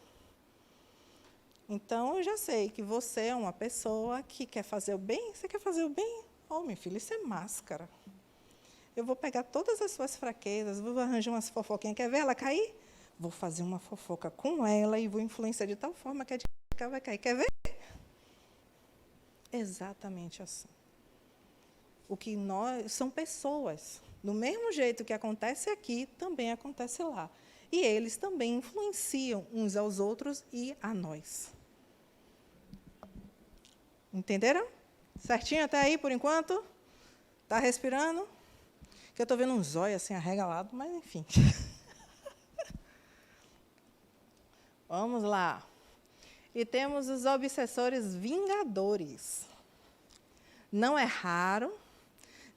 Então, eu já sei que você é uma pessoa que quer fazer o bem. Você quer fazer o bem? Oh, meu filho, isso é máscara. Eu vou pegar todas as suas fraquezas, vou arranjar umas fofoquinhas. Quer ver ela cair? Vou fazer uma fofoca com ela e vou influenciar de tal forma que a dica vai cair. Quer ver? Exatamente assim. O que nós são pessoas. Do mesmo jeito que acontece aqui, também acontece lá. E eles também influenciam uns aos outros e a nós. Entenderam? Certinho até aí, por enquanto? Está respirando? Que eu estou vendo um zóio assim arregalado, mas enfim. Vamos lá. E temos os obsessores vingadores. Não é raro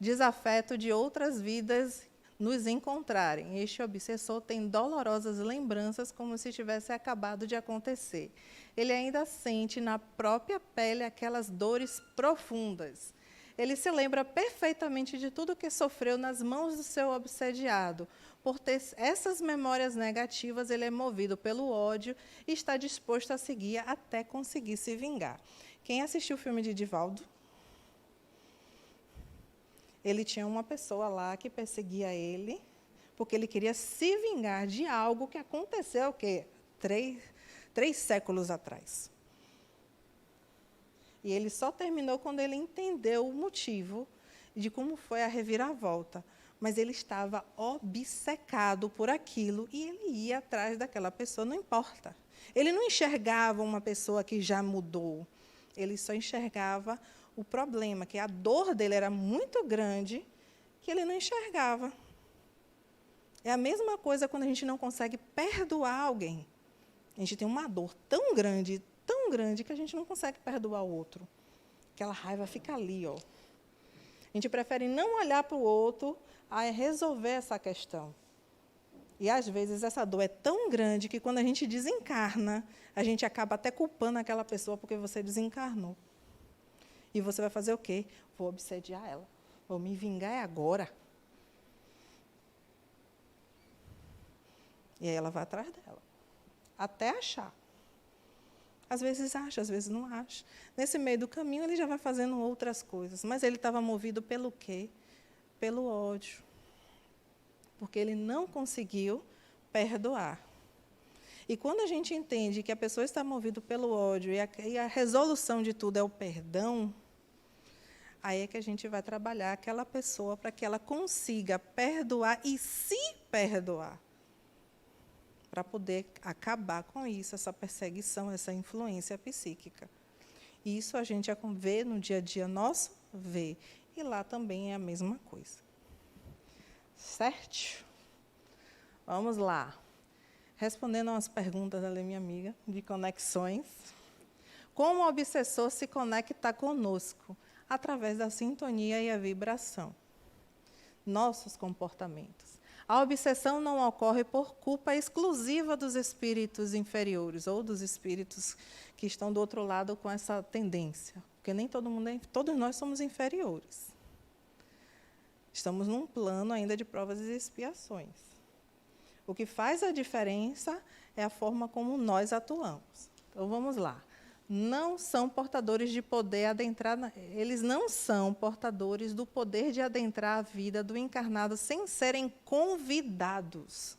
desafeto de outras vidas nos encontrarem. Este obsessor tem dolorosas lembranças como se tivesse acabado de acontecer. Ele ainda sente na própria pele aquelas dores profundas. Ele se lembra perfeitamente de tudo que sofreu nas mãos do seu obsediado. Por ter essas memórias negativas, ele é movido pelo ódio e está disposto a seguir até conseguir se vingar. Quem assistiu o filme de Divaldo? Ele tinha uma pessoa lá que perseguia ele, porque ele queria se vingar de algo que aconteceu, o quê? Três séculos atrás. E ele só terminou quando ele entendeu o motivo de como foi a reviravolta. Mas ele estava obcecado por aquilo e ele ia atrás daquela pessoa, não importa. Ele não enxergava uma pessoa que já mudou. Ele só enxergava o problema, que a dor dele era muito grande, que ele não enxergava. É a mesma coisa quando a gente não consegue perdoar alguém. A gente tem uma dor tão grande, que a gente não consegue perdoar o outro. Aquela raiva fica ali, ó. A gente prefere não olhar para o outro a resolver essa questão. E, às vezes, essa dor é tão grande que, quando a gente desencarna, a gente acaba até culpando aquela pessoa porque você desencarnou. E você vai fazer o quê? Vou obsediar ela. Vou me vingar agora. E aí ela vai atrás dela. Até achar. Às vezes acha, às vezes não acha. Nesse meio do caminho, ele já vai fazendo outras coisas. Mas ele estava movido pelo quê? Pelo ódio. Porque ele não conseguiu perdoar. E quando a gente entende que a pessoa está movida pelo ódio e a resolução de tudo é o perdão, aí é que a gente vai trabalhar aquela pessoa para que ela consiga perdoar e se perdoar. Para poder acabar com isso, essa perseguição, essa influência psíquica. Isso a gente vê no dia a dia nosso, vê. E lá também é a mesma coisa. Certo? Vamos lá. Respondendo umas perguntas da minha amiga, de conexões. Como o obsessor se conecta conosco? Através da sintonia e a vibração. Nossos comportamentos. A obsessão não ocorre por culpa exclusiva dos espíritos inferiores ou dos espíritos que estão do outro lado com essa tendência. Porque nem todo mundo todos nós somos inferiores. Estamos num plano ainda de provas e expiações. O que faz a diferença é a forma como nós atuamos. Então, vamos lá. Não são portadores de poder adentrar, eles não são portadores do poder de adentrar a vida do encarnado sem serem convidados.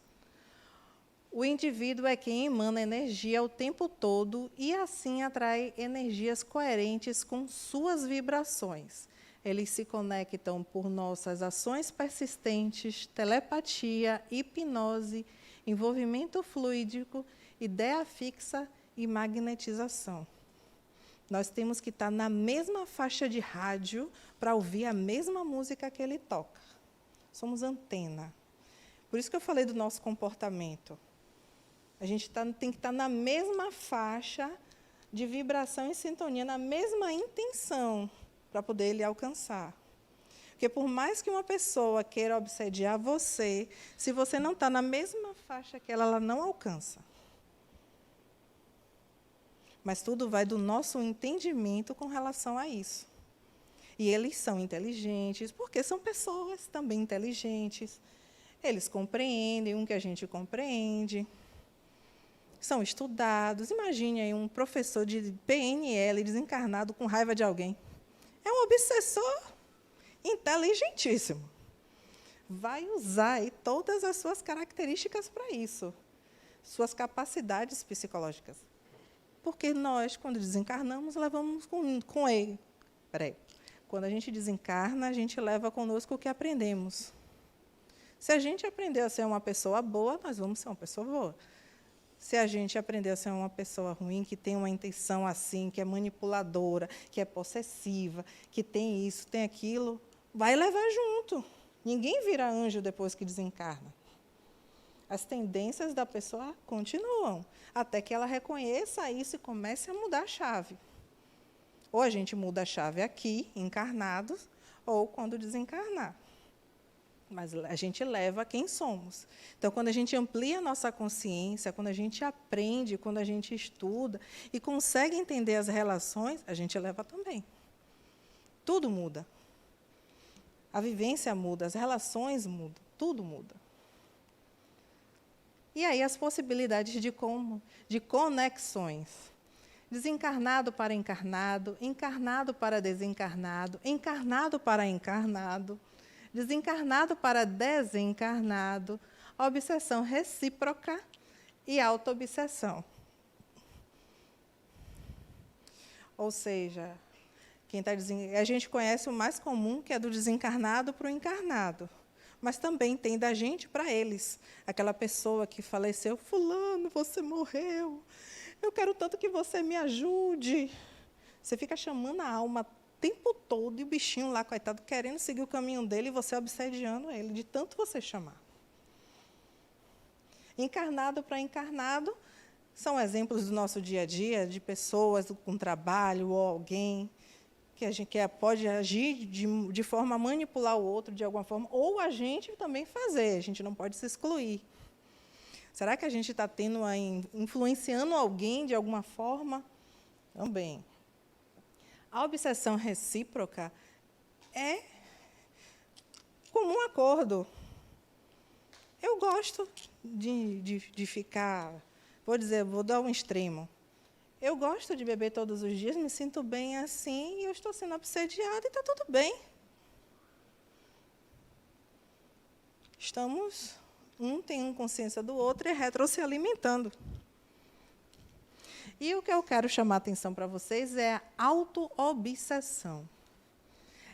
O indivíduo é quem emana energia o tempo todo e, assim, atrai energias coerentes com suas vibrações. Eles se conectam por nossas ações persistentes, telepatia, hipnose, envolvimento fluídico, ideia fixa e magnetização. Nós temos que estar na mesma faixa de rádio para ouvir a mesma música que ele toca. Somos antena. Por isso que eu falei do nosso comportamento. A gente tem que estar na mesma faixa de vibração e sintonia, na mesma intenção, para poder ele alcançar. Porque, por mais que uma pessoa queira obsediar você, se você não está na mesma faixa que ela não alcança. Mas tudo vai do nosso entendimento com relação a isso. E eles são inteligentes, porque são pessoas também inteligentes. Eles compreendem o que a gente compreende. São estudados. Imagine aí um professor de PNL desencarnado com raiva de alguém. É um obsessor inteligentíssimo. Vai usar aí todas as suas características para isso. Suas capacidades psicológicas. Porque nós, quando desencarnamos, levamos com ele. Quando a gente desencarna, a gente leva conosco o que aprendemos. Se a gente aprendeu a ser uma pessoa boa, nós vamos ser uma pessoa boa. Se a gente aprendeu a ser uma pessoa ruim, que tem uma intenção assim, que é manipuladora, que é possessiva, que tem isso, tem aquilo, vai levar junto. Ninguém vira anjo depois que desencarna. As tendências da pessoa continuam, até que ela reconheça isso e comece a mudar a chave. Ou a gente muda a chave aqui, encarnados, ou quando desencarnar. Mas a gente leva quem somos. Então, quando a gente amplia a nossa consciência, quando a gente aprende, quando a gente estuda e consegue entender as relações, a gente leva também. Tudo muda. A vivência muda, as relações mudam, tudo muda. E aí as possibilidades de conexões. Desencarnado para encarnado, encarnado para desencarnado, encarnado para encarnado, desencarnado para desencarnado, obsessão recíproca e autoobsessão. Ou seja, a gente conhece o mais comum, que é do desencarnado para o encarnado. Mas também tem da gente para eles. Aquela pessoa que faleceu, fulano, você morreu. Eu quero tanto que você me ajude. Você fica chamando a alma o tempo todo, e o bichinho lá, coitado, querendo seguir o caminho dele, e você obsediando ele, de tanto você chamar. Encarnado para encarnado, são exemplos do nosso dia a dia, de pessoas com trabalho ou alguém que a gente pode agir de forma a manipular o outro de alguma forma, ou a gente também fazer, a gente não pode se excluir. Será que a gente está influenciando alguém de alguma forma? Também. A obsessão recíproca é comum acordo. Eu gosto de ficar, vou dar um extremo. Eu gosto de beber todos os dias, me sinto bem assim, e eu estou sendo obsediada e está tudo bem. Um tem consciência do outro e retro se alimentando. E o que eu quero chamar a atenção para vocês é a auto-obsessão.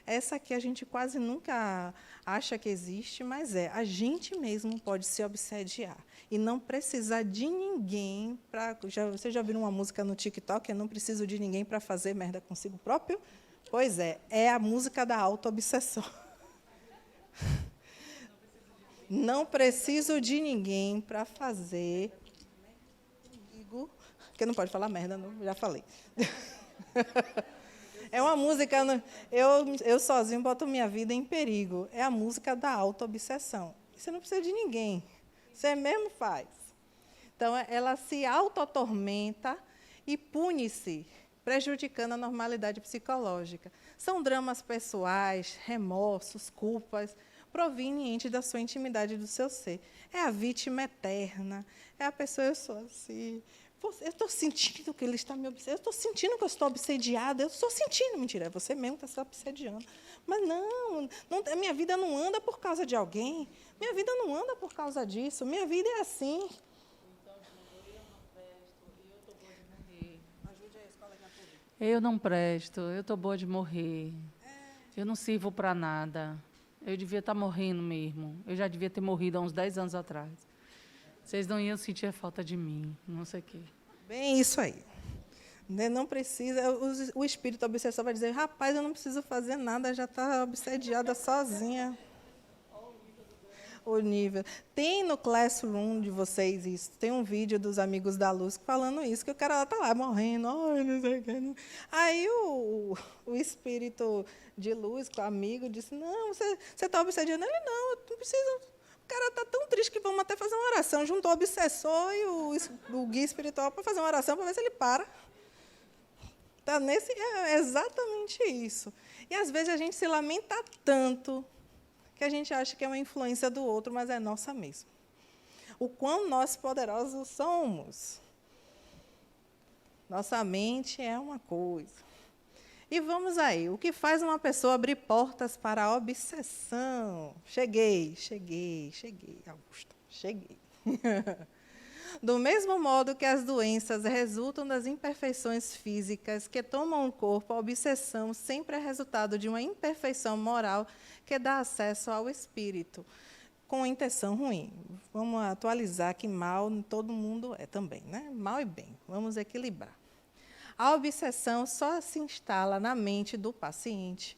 Essa aqui a gente quase nunca acha que existe, mas a gente mesmo pode se obsediar. E não precisar de ninguém para... Vocês já viram uma música no TikTok? Eu não preciso de ninguém para fazer merda consigo próprio? Pois é a música da auto-obsessão. Não preciso de ninguém para fazer... Porque não pode falar merda, não, já falei. É uma música... Eu sozinho boto minha vida em perigo. É a música da auto-obsessão. Você não precisa de ninguém. Você mesmo faz. Então, ela se auto-atormenta e pune-se, prejudicando a normalidade psicológica. São dramas pessoais, remorsos, culpas, provenientes da sua intimidade do seu ser. É a vítima eterna. É a pessoa, eu sou assim... Eu estou sentindo que ele está me obsediando. Eu estou sentindo que eu estou obsediada. Eu estou sentindo. Mentira, é você mesmo que está se obsediando. Mas não, a minha vida não anda por causa de alguém. Minha vida não anda por causa disso. Minha vida é assim. Eu não presto, eu estou boa de morrer. Eu não sirvo para nada. Eu devia estar morrendo mesmo. Eu já devia ter morrido há uns 10 anos atrás. Vocês não iam sentir a falta de mim, não sei o quê. Bem isso aí. Né, não precisa, o espírito obsessor vai dizer, rapaz, eu não preciso fazer nada, já está obsediada sozinha. O nível. Tem no Classroom de vocês isso, tem um vídeo dos Amigos da Luz falando isso, que o cara está lá morrendo, oh, não sei o que. Aí o espírito de luz, o amigo, disse, não, você está obsediando? Ele, não, eu não preciso. O cara está tão triste que vamos até fazer uma oração. Juntou o obsessor e o guia espiritual para fazer uma oração para ver se ele para. Tá é exatamente isso. E, às vezes, a gente se lamenta tanto que a gente acha que é uma influência do outro, mas é nossa mesmo. O quão nós poderosos somos. Nossa mente é uma coisa. E vamos aí, o que faz uma pessoa abrir portas para a obsessão? Cheguei, Augusto, cheguei. Do mesmo modo que as doenças resultam das imperfeições físicas que tomam o corpo, a obsessão sempre é resultado de uma imperfeição moral que dá acesso ao espírito, com intenção ruim. Vamos atualizar que mal todo mundo é também, né? Mal e bem, vamos equilibrar. A obsessão só se instala na mente do paciente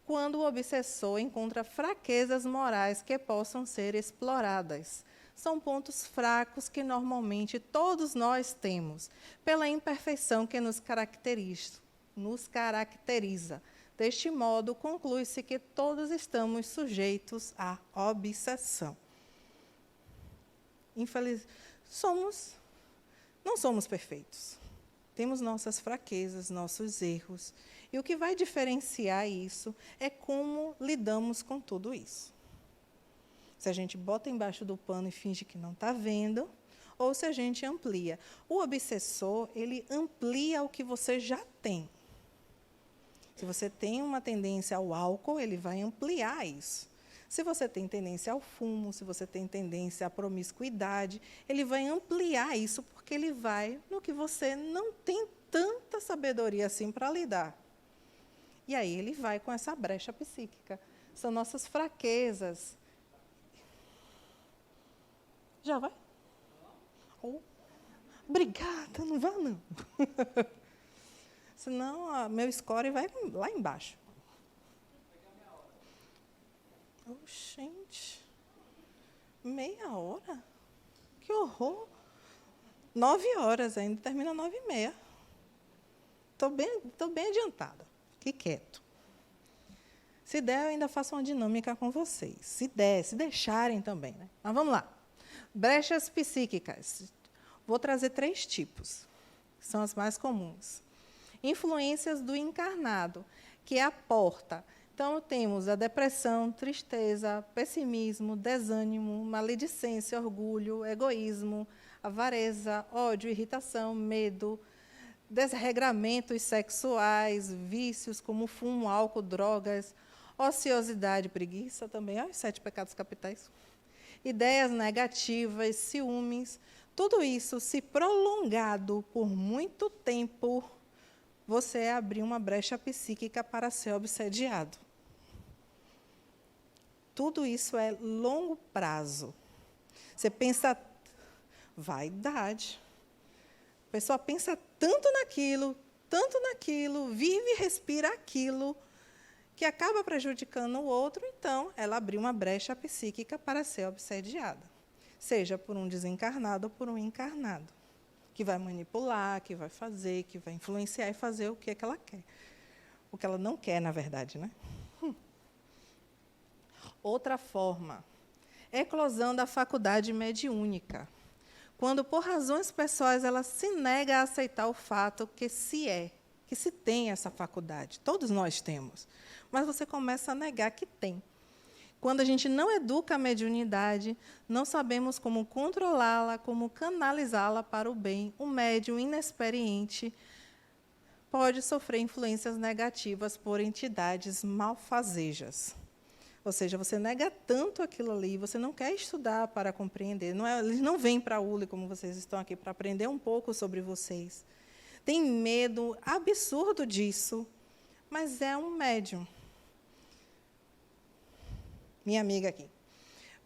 quando o obsessor encontra fraquezas morais que possam ser exploradas. São pontos fracos que, normalmente, todos nós temos, pela imperfeição que nos caracteriza. Deste modo, conclui-se que todos estamos sujeitos à obsessão. Não somos perfeitos. Temos nossas fraquezas, nossos erros. E o que vai diferenciar isso é como lidamos com tudo isso. Se a gente bota embaixo do pano e finge que não está vendo, ou se a gente amplia. O obsessor, ele amplia o que você já tem. Se você tem uma tendência ao álcool, ele vai ampliar isso. Se você tem tendência ao fumo, se você tem tendência à promiscuidade, ele vai ampliar isso, porque ele vai no que você não tem tanta sabedoria assim para lidar. E aí ele vai com essa brecha psíquica. São nossas fraquezas. Já vai? Oh, obrigada, não vá não. Senão, meu score vai lá embaixo. Oh, gente. Meia hora? Que horror. 9 horas ainda, termina 9h30. Estou bem adiantada. Fique quieto. Se der, eu ainda faço uma dinâmica com vocês. Se deixarem também. Né? Mas vamos lá. Brechas psíquicas. Vou trazer 3 tipos, que são as mais comuns. Influências do encarnado, que é a porta. Então, temos a depressão, tristeza, pessimismo, desânimo, maledicência, orgulho, egoísmo, avareza, ódio, irritação, medo, desregramentos sexuais, vícios como fumo, álcool, drogas, ociosidade, preguiça também, os 7 pecados capitais. Ideias negativas, ciúmes, tudo isso, se prolongado por muito tempo, você abrir uma brecha psíquica para ser obsediado. Tudo isso é longo prazo. Você pensa, vaidade. A pessoa pensa tanto naquilo, vive e respira aquilo, que acaba prejudicando o outro, então ela abriu uma brecha psíquica para ser obsediada, seja por um desencarnado ou por um encarnado, que vai manipular, que vai fazer, que vai influenciar e fazer o que ela quer. O que ela não quer, na verdade. Né? Outra forma, eclosão da faculdade mediúnica, quando, por razões pessoais, ela se nega a aceitar o fato que se tem essa faculdade. Todos nós temos. Mas você começa a negar que tem. Quando a gente não educa a mediunidade, não sabemos como controlá-la, como canalizá-la para o bem, o médium inexperiente pode sofrer influências negativas por entidades malfazejas. Ou seja, você nega tanto aquilo ali, você não quer estudar para compreender. Eles não vêm para a ULE, como vocês estão aqui, para aprender um pouco sobre vocês. tem medo absurdo disso, mas é um médium. Minha amiga aqui.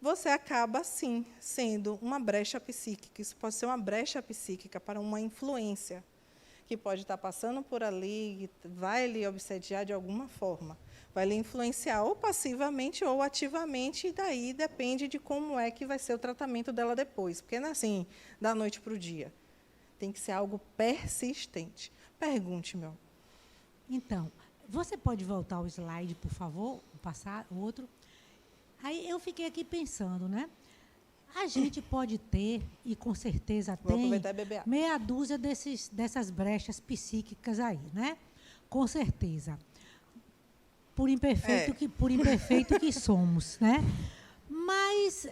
Você acaba, sim, sendo uma brecha psíquica. Isso pode ser uma brecha psíquica para uma influência que pode estar passando por ali, vai lhe obsediar de alguma forma. Vai lhe influenciar ou passivamente ou ativamente, e daí depende de como é que vai ser o tratamento dela depois. Porque não é assim, da noite para o dia. Tem que ser algo persistente. Pergunte, meu. Então, você pode voltar o slide, por favor? Passar o outro. Aí eu fiquei aqui pensando, né? A gente pode ter, e com certeza Vou tem, aproveitar e beber água. meia dúzia dessas brechas psíquicas aí, né? Com certeza. Por imperfeito que somos, né? Mas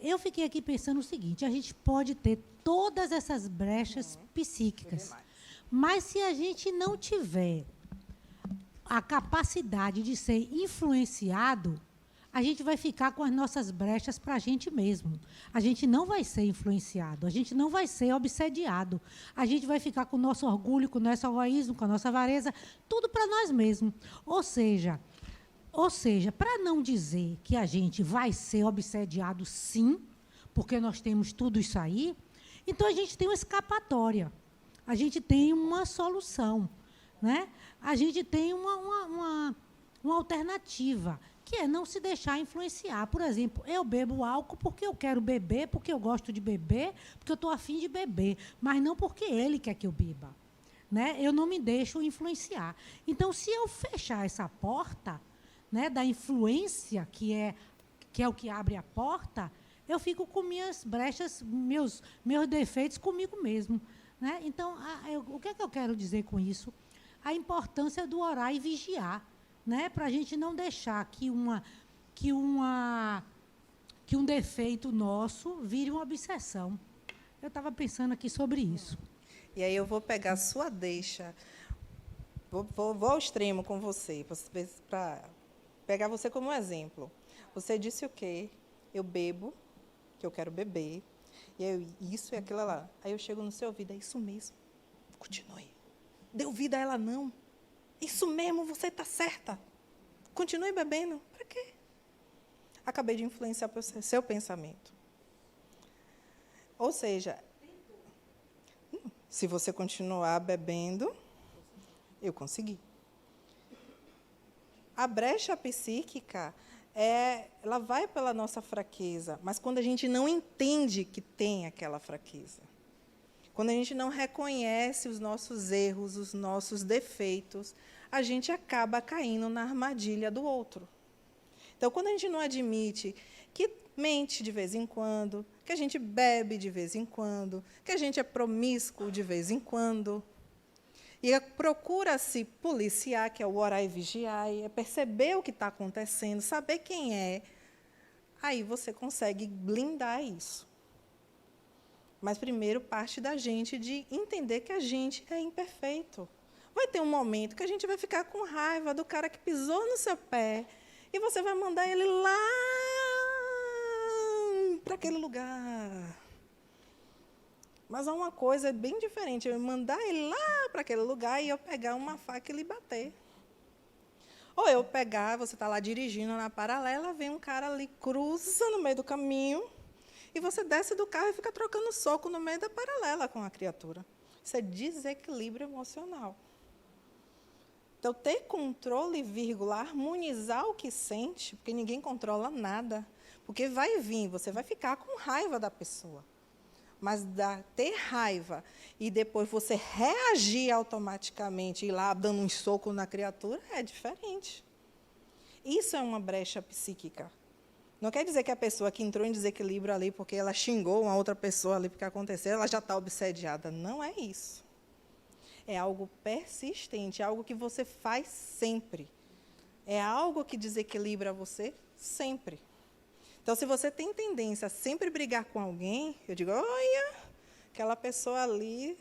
eu fiquei aqui pensando o seguinte: a gente pode ter todas essas brechas psíquicas, mas se a gente não tiver a capacidade de ser influenciado, a gente vai ficar com as nossas brechas para a gente mesmo. A gente não vai ser influenciado, a gente não vai ser obsediado. A gente vai ficar com o nosso orgulho, com o nosso egoísmo, com a nossa avareza, tudo para nós mesmos. Ou seja, para não dizer que a gente vai ser obsediado, sim, porque nós temos tudo isso aí, então a gente tem uma escapatória, a gente tem uma solução, né? A gente tem uma alternativa, que é não se deixar influenciar. Por exemplo, eu bebo álcool porque eu quero beber, porque eu gosto de beber, porque eu estou afim de beber, mas não porque ele quer que eu beba, né? Eu não me deixo influenciar. Então, se eu fechar essa porta, né, da influência, que é o que abre a porta, eu fico com minhas brechas, meus defeitos comigo mesmo, né? Então, o que é que eu quero dizer com isso? A importância do orar e vigiar, né, para a gente não deixar que um defeito nosso vire uma obsessão. Eu estava pensando aqui sobre isso. E aí eu vou pegar a sua deixa, vou ao extremo com você, para pegar você como exemplo. Você disse o quê? Eu bebo, que eu quero beber, e eu, isso e aquilo lá. Aí eu chego no seu ouvido, é isso mesmo, continue. Dê ouvido a ela, não. Isso mesmo, você está certa. Continue bebendo. Para quê? Acabei de influenciar o seu pensamento. Ou seja, se você continuar bebendo, eu consegui. A brecha psíquica, ela vai pela nossa fraqueza, mas quando a gente não entende que tem aquela fraqueza, quando a gente não reconhece os nossos erros, os nossos defeitos, a gente acaba caindo na armadilha do outro. Então, quando a gente não admite que mente de vez em quando, que a gente bebe de vez em quando, que a gente é promíscuo de vez em quando, e procura se policiar, que é o orar e vigiar, é perceber o que está acontecendo, saber quem é, aí você consegue blindar isso. Mas, primeiro, parte da gente de entender que a gente é imperfeito. Vai ter um momento que a gente vai ficar com raiva do cara que pisou no seu pé e você vai mandar ele lá para aquele lugar. Mas há uma coisa bem diferente, eu mandar ele lá para aquele lugar e eu pegar uma faca e lhe bater. Ou eu pegar, você está lá dirigindo na paralela, vem um cara ali, cruza no meio do caminho, e você desce do carro e fica trocando soco no meio da paralela com a criatura. Isso é desequilíbrio emocional. Então, ter controle, vírgula, harmonizar o que sente, porque ninguém controla nada, porque vai vir, você vai ficar com raiva da pessoa. Mas ter raiva e depois você reagir automaticamente, ir lá dando um soco na criatura, é diferente. Isso é uma brecha psíquica. Não quer dizer que a pessoa que entrou em desequilíbrio ali porque ela xingou uma outra pessoa ali porque aconteceu, ela já está obsediada. Não é isso. É algo persistente, é algo que você faz sempre. É algo que desequilibra você sempre. Então, se você tem tendência a sempre brigar com alguém, eu digo, olha, aquela pessoa ali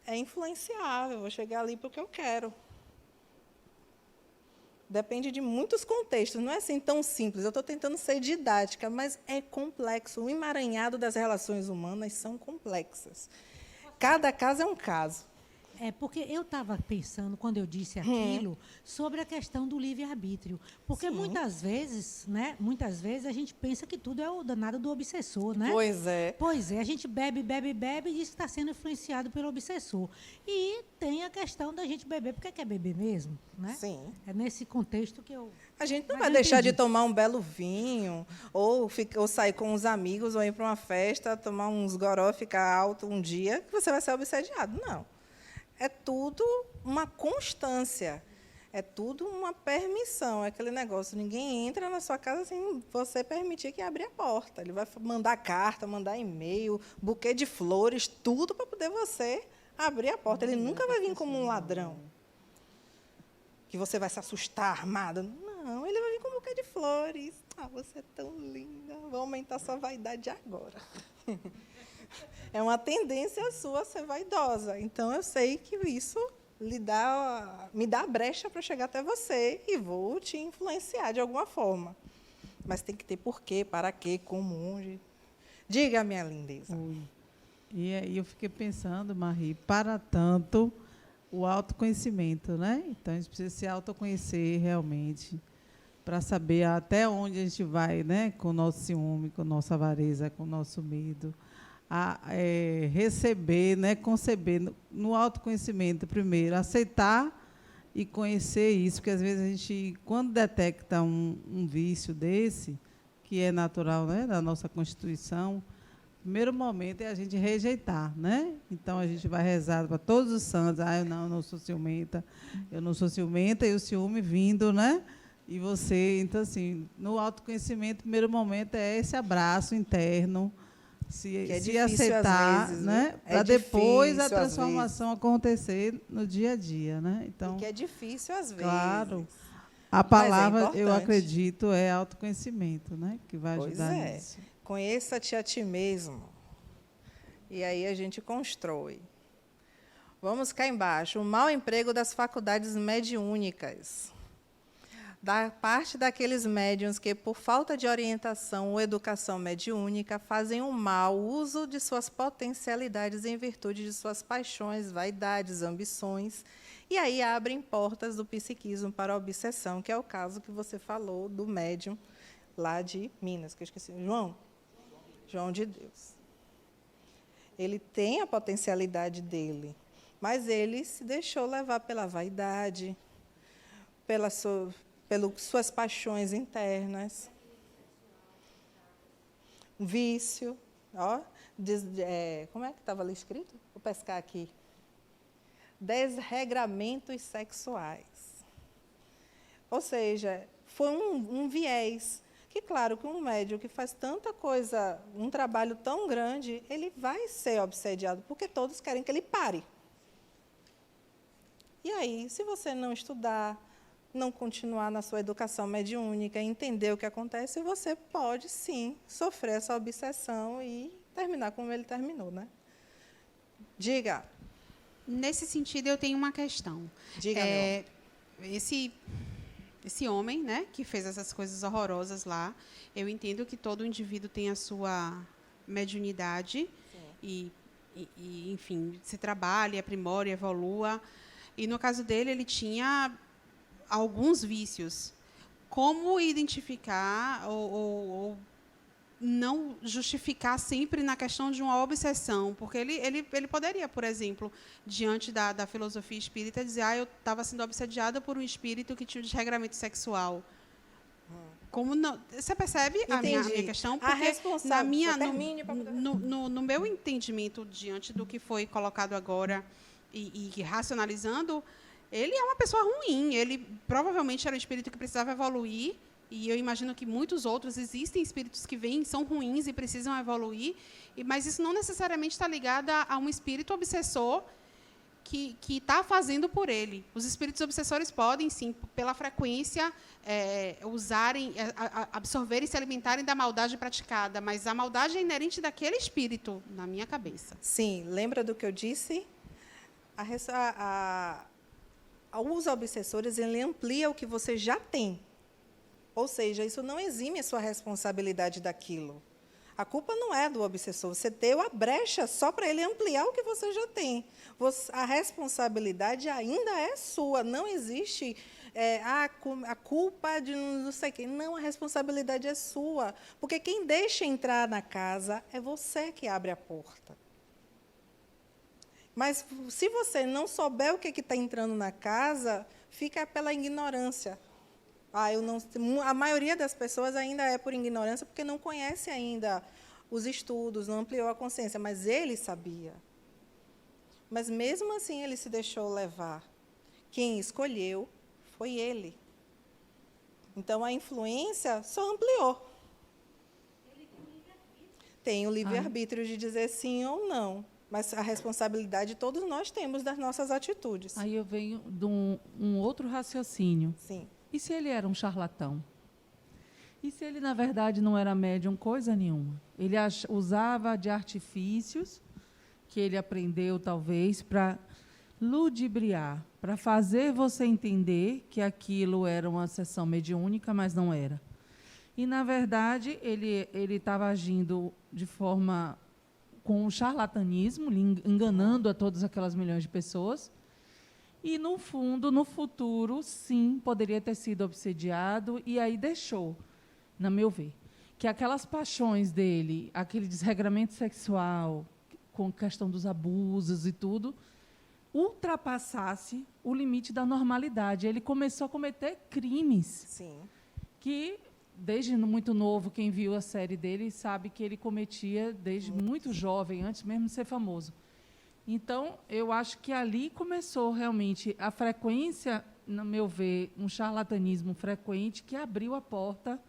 é influenciável, eu vou chegar ali porque eu quero. Depende de muitos contextos, não é assim tão simples. Eu estou tentando ser didática, mas é complexo. O emaranhado das relações humanas são complexas. Cada caso é um caso. É porque eu estava pensando, quando eu disse aquilo, sobre a questão do livre-arbítrio. Porque muitas vezes a gente pensa que tudo é o danado do obsessor, né? Pois é. Pois é, a gente bebe e diz que está sendo influenciado pelo obsessor. E tem a questão da gente beber porque quer beber mesmo, né? Sim. É nesse contexto que eu... A gente não Mas vai eu deixar de entendi. tomar um belo vinho, ou sair com os amigos, ou ir para uma festa, tomar uns goró, ficar alto um dia, que você vai ser obsediado. Não. É tudo uma constância. É tudo uma permissão. É aquele negócio, ninguém entra na sua casa sem você permitir que abra a porta. Ele vai mandar carta, mandar e-mail, buquê de flores, tudo para poder você abrir a porta. Ele nunca vai vir como um ladrão, que você vai se assustar armada. Não, ele vai vir com um buquê de flores. Ah, você é tão linda. Vou aumentar sua vaidade agora. É uma tendência sua a ser vaidosa. Então, eu sei que isso me dá a brecha para chegar até você e vou te influenciar de alguma forma. Mas tem que ter porquê, para quê, como, onde. Diga, minha lindeza. E aí eu fiquei pensando, Marie, para tanto o autoconhecimento, né? Então, a gente precisa se autoconhecer realmente para saber até onde a gente vai, né? Com o nosso ciúme, com a nossa avareza, com o nosso medo. Receber, né, conceber no autoconhecimento primeiro, aceitar e conhecer isso, porque às vezes a gente, quando detecta um vício desse, que é natural, né, da nossa constituição, o primeiro momento é a gente rejeitar, né? Então a gente vai rezar para todos os santos, eu não sou ciumenta, e o ciúme vindo, né? E você, então assim, no autoconhecimento, o primeiro momento é esse abraço interno, se aceitar, às vezes, né? Para depois a transformação acontecer no dia a dia, né? Então, e que é difícil às vezes. claro, a palavra, eu importante. acredito, é autoconhecimento, né? Que vai ajudar nisso. Conheça-te a ti mesmo. E aí a gente constrói. Vamos cá embaixo. O mau emprego das faculdades mediúnicas. Da parte daqueles médiuns que, por falta de orientação ou educação mediúnica, fazem um mau uso de suas potencialidades em virtude de suas paixões, vaidades, ambições, e aí abrem portas do psiquismo para a obsessão, que é o caso que você falou do médium lá de Minas, que eu esqueci. João de Deus. Ele tem a potencialidade dele, mas ele se deixou levar pela vaidade, pelas suas paixões internas. Um vício. Como é que estava ali escrito? Vou pescar aqui. Desregramentos sexuais. Ou seja, foi um viés. Que, claro, que um médium que faz tanta coisa, um trabalho tão grande, ele vai ser obsediado, porque todos querem que ele pare. E aí, se você não estudar, não continuar na sua educação mediúnica, entender o que acontece, você pode, sim, sofrer essa obsessão e terminar como ele terminou, né? Diga. Nesse sentido, eu tenho uma questão. Diga, esse homem, né, que fez essas coisas horrorosas lá, eu entendo que todo indivíduo tem a sua mediunidade e, enfim, se trabalha, aprimora, evolua. E, no caso dele, ele tinha alguns vícios. Como identificar ou não justificar sempre na questão de uma obsessão? Porque ele poderia, por exemplo, diante da filosofia espírita, dizer eu estava sendo obsediada por um espírito que tinha um desregramento sexual. Como não, você percebe a minha questão? Porque no meu entendimento, diante do que foi colocado agora e racionalizando, ele é uma pessoa ruim. Ele provavelmente era um espírito que precisava evoluir, e eu imagino que muitos outros existem espíritos que vêm, são ruins e precisam evoluir, mas isso não necessariamente está ligado a um espírito obsessor que está fazendo por ele. Os espíritos obsessores podem, sim, pela frequência, absorverem e se alimentarem da maldade praticada, mas a maldade é inerente daquele espírito, na minha cabeça. Sim, lembra do que eu disse? Os obsessores, ele amplia o que você já tem. Ou seja, isso não exime a sua responsabilidade daquilo. A culpa não é do obsessor. Você deu a brecha só para ele ampliar o que você já tem. A responsabilidade ainda é sua. Não existe a culpa de não sei quem. Não, a responsabilidade é sua. Porque quem deixa entrar na casa é você que abre a porta. Mas, se você não souber o que está entrando na casa, fica pela ignorância. A maioria das pessoas ainda é por ignorância, porque não conhece ainda os estudos, não ampliou a consciência, mas ele sabia. Mas, mesmo assim, ele se deixou levar. Quem escolheu foi ele. Então, a influência só ampliou. Tem o livre-arbítrio de dizer sim ou não, mas a responsabilidade todos nós temos das nossas atitudes. Aí eu venho de um outro raciocínio. Sim. E se ele era um charlatão? E se ele, na verdade, não era médium coisa nenhuma? Ele usava de artifícios que ele aprendeu, talvez, para ludibriar, para fazer você entender que aquilo era uma sessão mediúnica, mas não era. E, na verdade, ele estava agindo de forma com o charlatanismo, enganando a todas aquelas milhões de pessoas. E, no fundo, no futuro, sim, poderia ter sido obsediado, e aí deixou, no meu ver, que aquelas paixões dele, aquele desregramento sexual, com questão dos abusos e tudo, ultrapassasse o limite da normalidade. Ele começou a cometer crimes. Sim. Que, desde muito novo, quem viu a série dele sabe que ele cometia desde muito jovem, antes mesmo de ser famoso. Então, eu acho que ali começou realmente a frequência, no meu ver, um charlatanismo frequente que abriu a porta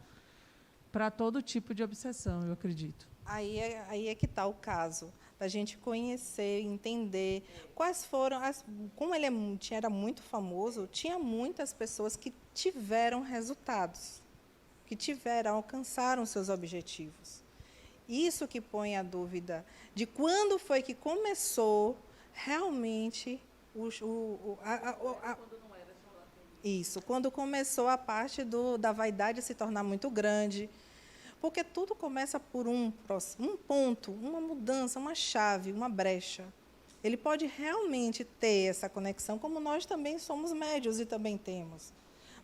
para todo tipo de obsessão, eu acredito. Aí é que está o caso, da gente conhecer, entender quais foram como ele era muito famoso, tinha muitas pessoas que tiveram resultados, alcançaram seus objetivos. Isso que põe a dúvida de quando foi que começou realmente isso, quando começou a parte da vaidade se tornar muito grande. Porque tudo começa por um ponto, uma mudança, uma chave, uma brecha. Ele pode realmente ter essa conexão, como nós também somos médios e também temos.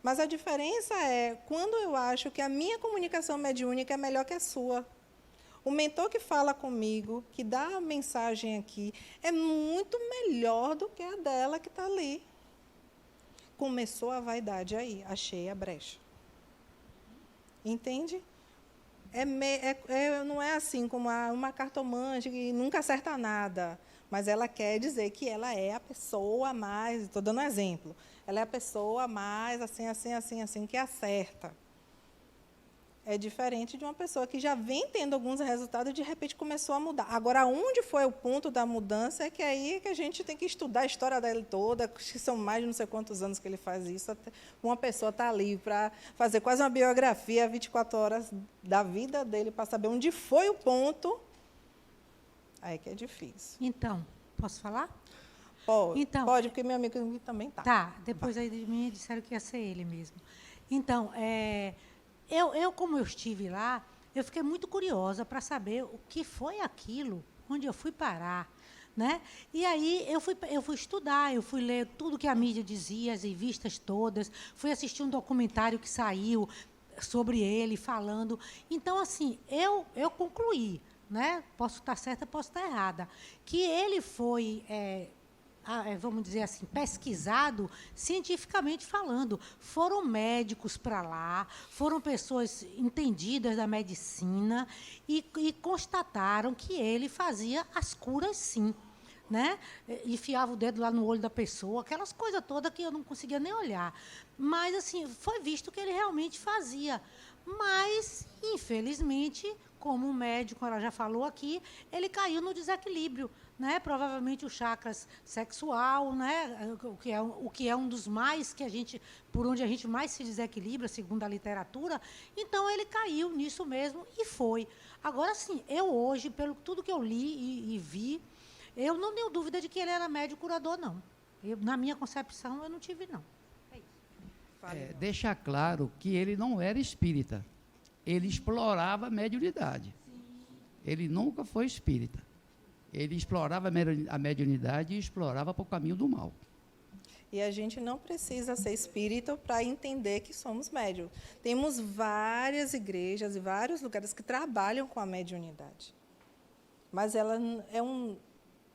Mas a diferença é quando eu acho que a minha comunicação mediúnica é melhor que a sua. O mentor que fala comigo, que dá a mensagem aqui, é muito melhor do que a dela que está ali. Começou a vaidade aí, achei a brecha. Entende? Não é assim como uma cartomante que nunca acerta nada, mas ela quer dizer que ela é a pessoa mais, estou dando um exemplo, ela é a pessoa mais assim, que acerta. É diferente de uma pessoa que já vem tendo alguns resultados e, de repente, começou a mudar. Agora, onde foi o ponto da mudança é que aí que a gente tem que estudar a história dele toda, que são mais de não sei quantos anos que ele faz isso. Até uma pessoa está ali para fazer quase uma biografia, 24 horas da vida dele, para saber onde foi o ponto. Aí que é difícil. Então, posso falar? Pode, então, pode, porque meu amigo também está. Tá, depois aí de mim disseram que ia ser ele mesmo. Então, como eu estive lá, eu fiquei muito curiosa para saber o que foi aquilo, onde eu fui parar, né? E aí eu fui estudar, eu fui ler tudo que a mídia dizia, as revistas todas, fui assistir um documentário que saiu sobre ele, falando. Então, assim, eu concluí, né? Posso estar certa, posso estar errada, que ele foi... vamos dizer assim, pesquisado cientificamente falando. Foram médicos para lá, foram pessoas entendidas da medicina e constataram que ele fazia as curas, sim. Né? Enfiava o dedo lá no olho da pessoa, aquelas coisas todas que eu não conseguia nem olhar. Mas, assim, foi visto que ele realmente fazia. Mas, infelizmente, como o médico, ela já falou aqui, ele caiu no desequilíbrio. Né? Provavelmente o chakras sexual, né? o que é um dos mais que por onde a gente mais se desequilibra, segundo a literatura. Então ele caiu nisso mesmo e foi. Agora sim, eu hoje, pelo tudo que eu li e vi, eu não tenho dúvida de que ele era médium curador, não. Na minha concepção, eu não tive, não. É isso. Deixar claro que ele não era espírita. Ele explorava a mediunidade. ele nunca foi espírita. Ele explorava a mediunidade e explorava para o caminho do mal. E a gente não precisa ser espírita para entender que somos médiuns. Temos várias igrejas e vários lugares que trabalham com a mediunidade. Mas ela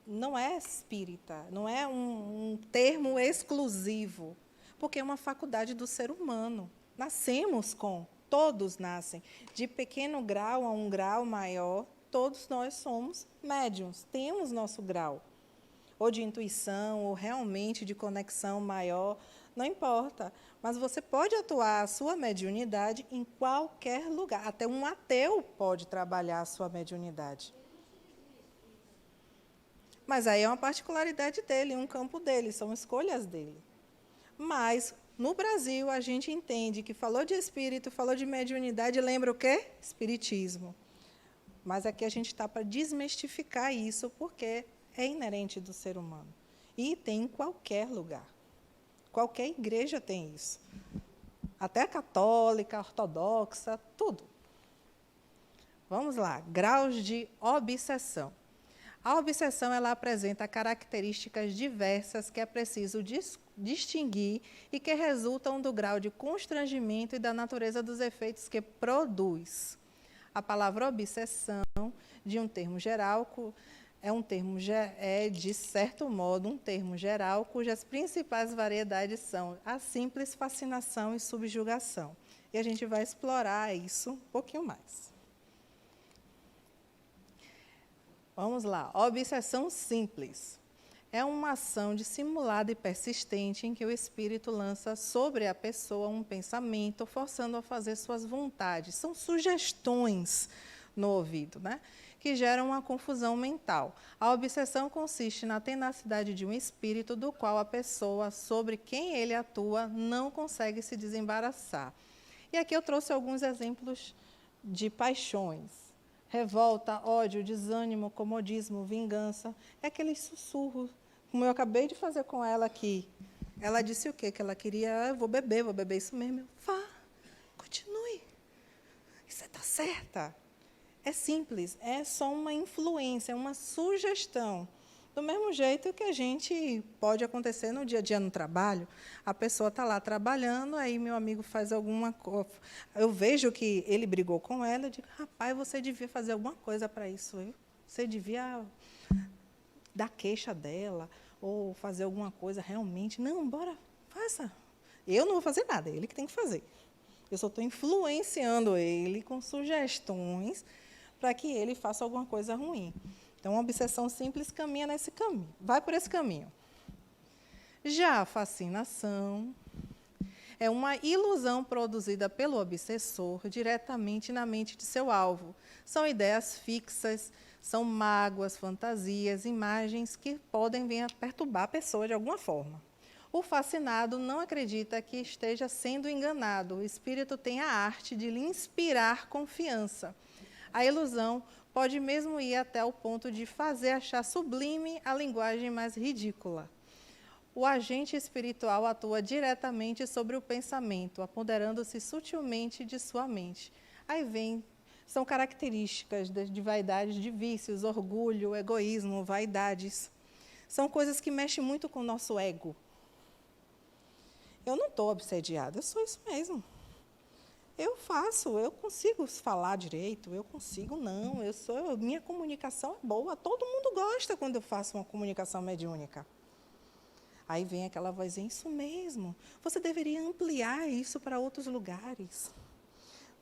não é espírita, não é um termo exclusivo, porque é uma faculdade do ser humano. Nascemos com, todos nascem, de pequeno grau a um grau maior, todos nós somos médiuns, temos nosso grau. Ou de intuição, ou realmente de conexão maior, não importa. Mas você pode atuar a sua mediunidade em qualquer lugar. Até um ateu pode trabalhar a sua mediunidade. Mas aí é uma particularidade dele, um campo dele, são escolhas dele. Mas, no Brasil, a gente entende que falou de espírito, falou de mediunidade, lembra o quê? Espiritismo. Mas aqui a gente está para desmistificar isso, porque é inerente do ser humano. E tem em qualquer lugar. Qualquer igreja tem isso. Até a católica, a ortodoxa, tudo. Vamos lá. Graus de obsessão. A obsessão ela apresenta características diversas que é preciso distinguir e que resultam do grau de constrangimento e da natureza dos efeitos que produz. A palavra obsessão, de um termo geral, de certo modo, um termo geral, cujas principais variedades são a simples fascinação e subjugação. E a gente vai explorar isso um pouquinho mais. Vamos lá. Obsessão simples. É uma ação dissimulada e persistente em que o espírito lança sobre a pessoa um pensamento, forçando a fazer suas vontades. São sugestões no ouvido, né? Que geram uma confusão mental. A obsessão consiste na tenacidade de um espírito do qual a pessoa sobre quem ele atua não consegue se desembaraçar. E aqui eu trouxe alguns exemplos de paixões. Revolta, ódio, desânimo, comodismo, vingança. É aqueles sussurros, como eu acabei de fazer com ela aqui. Ela disse o quê? Que ela queria, vou beber isso mesmo. Vá, continue. Você está certa. É simples, é só uma influência, uma sugestão. Do mesmo jeito que a gente pode acontecer no dia a dia no trabalho, a pessoa está lá trabalhando, aí meu amigo faz alguma coisa, eu vejo que ele brigou com ela, eu digo, rapaz, você devia fazer alguma coisa para isso, viu? Você devia dar queixa dela, ou fazer alguma coisa realmente. Não, bora, faça. Eu não vou fazer nada, é ele que tem que fazer. Eu só estou influenciando ele com sugestões para que ele faça alguma coisa ruim. Então, a obsessão simples caminha nesse caminho, vai por esse caminho. Já a fascinação é uma ilusão produzida pelo obsessor diretamente na mente de seu alvo. São ideias fixas, são mágoas, fantasias, imagens que podem vir a perturbar a pessoa de alguma forma. O fascinado não acredita que esteja sendo enganado. O espírito tem a arte de lhe inspirar confiança. A ilusão pode mesmo ir até o ponto de fazer achar sublime a linguagem mais ridícula. O agente espiritual atua diretamente sobre o pensamento, apoderando-se sutilmente de sua mente. Aí são características de vaidades, de vícios, orgulho, egoísmo, vaidades. São coisas que mexem muito com o nosso ego. Eu não estou obsediada, eu sou isso mesmo. Eu consigo falar direito, minha comunicação é boa, todo mundo gosta quando eu faço uma comunicação mediúnica. Aí vem aquela vozinha, isso mesmo, você deveria ampliar isso para outros lugares.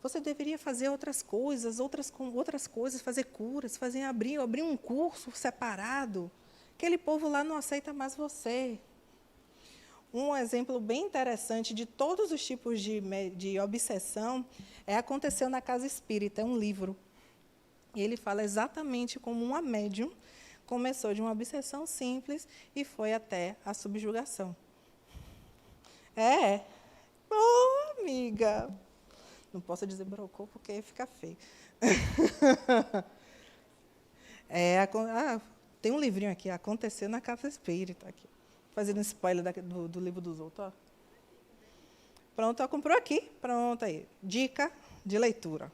Você deveria fazer outras coisas, fazer curas, abrir um curso separado. Aquele povo lá não aceita mais você. Um exemplo bem interessante de todos os tipos de obsessão Aconteceu na Casa Espírita, é um livro. E ele fala exatamente como uma médium começou de uma obsessão simples e foi até a subjugação. Ô, amiga! Não posso dizer brocou porque fica feio. Tem um livrinho aqui, Aconteceu na Casa Espírita. Aqui. Fazendo spoiler do livro dos outros. Ó. Pronto, ó, comprou aqui. Pronto aí. Dica de leitura.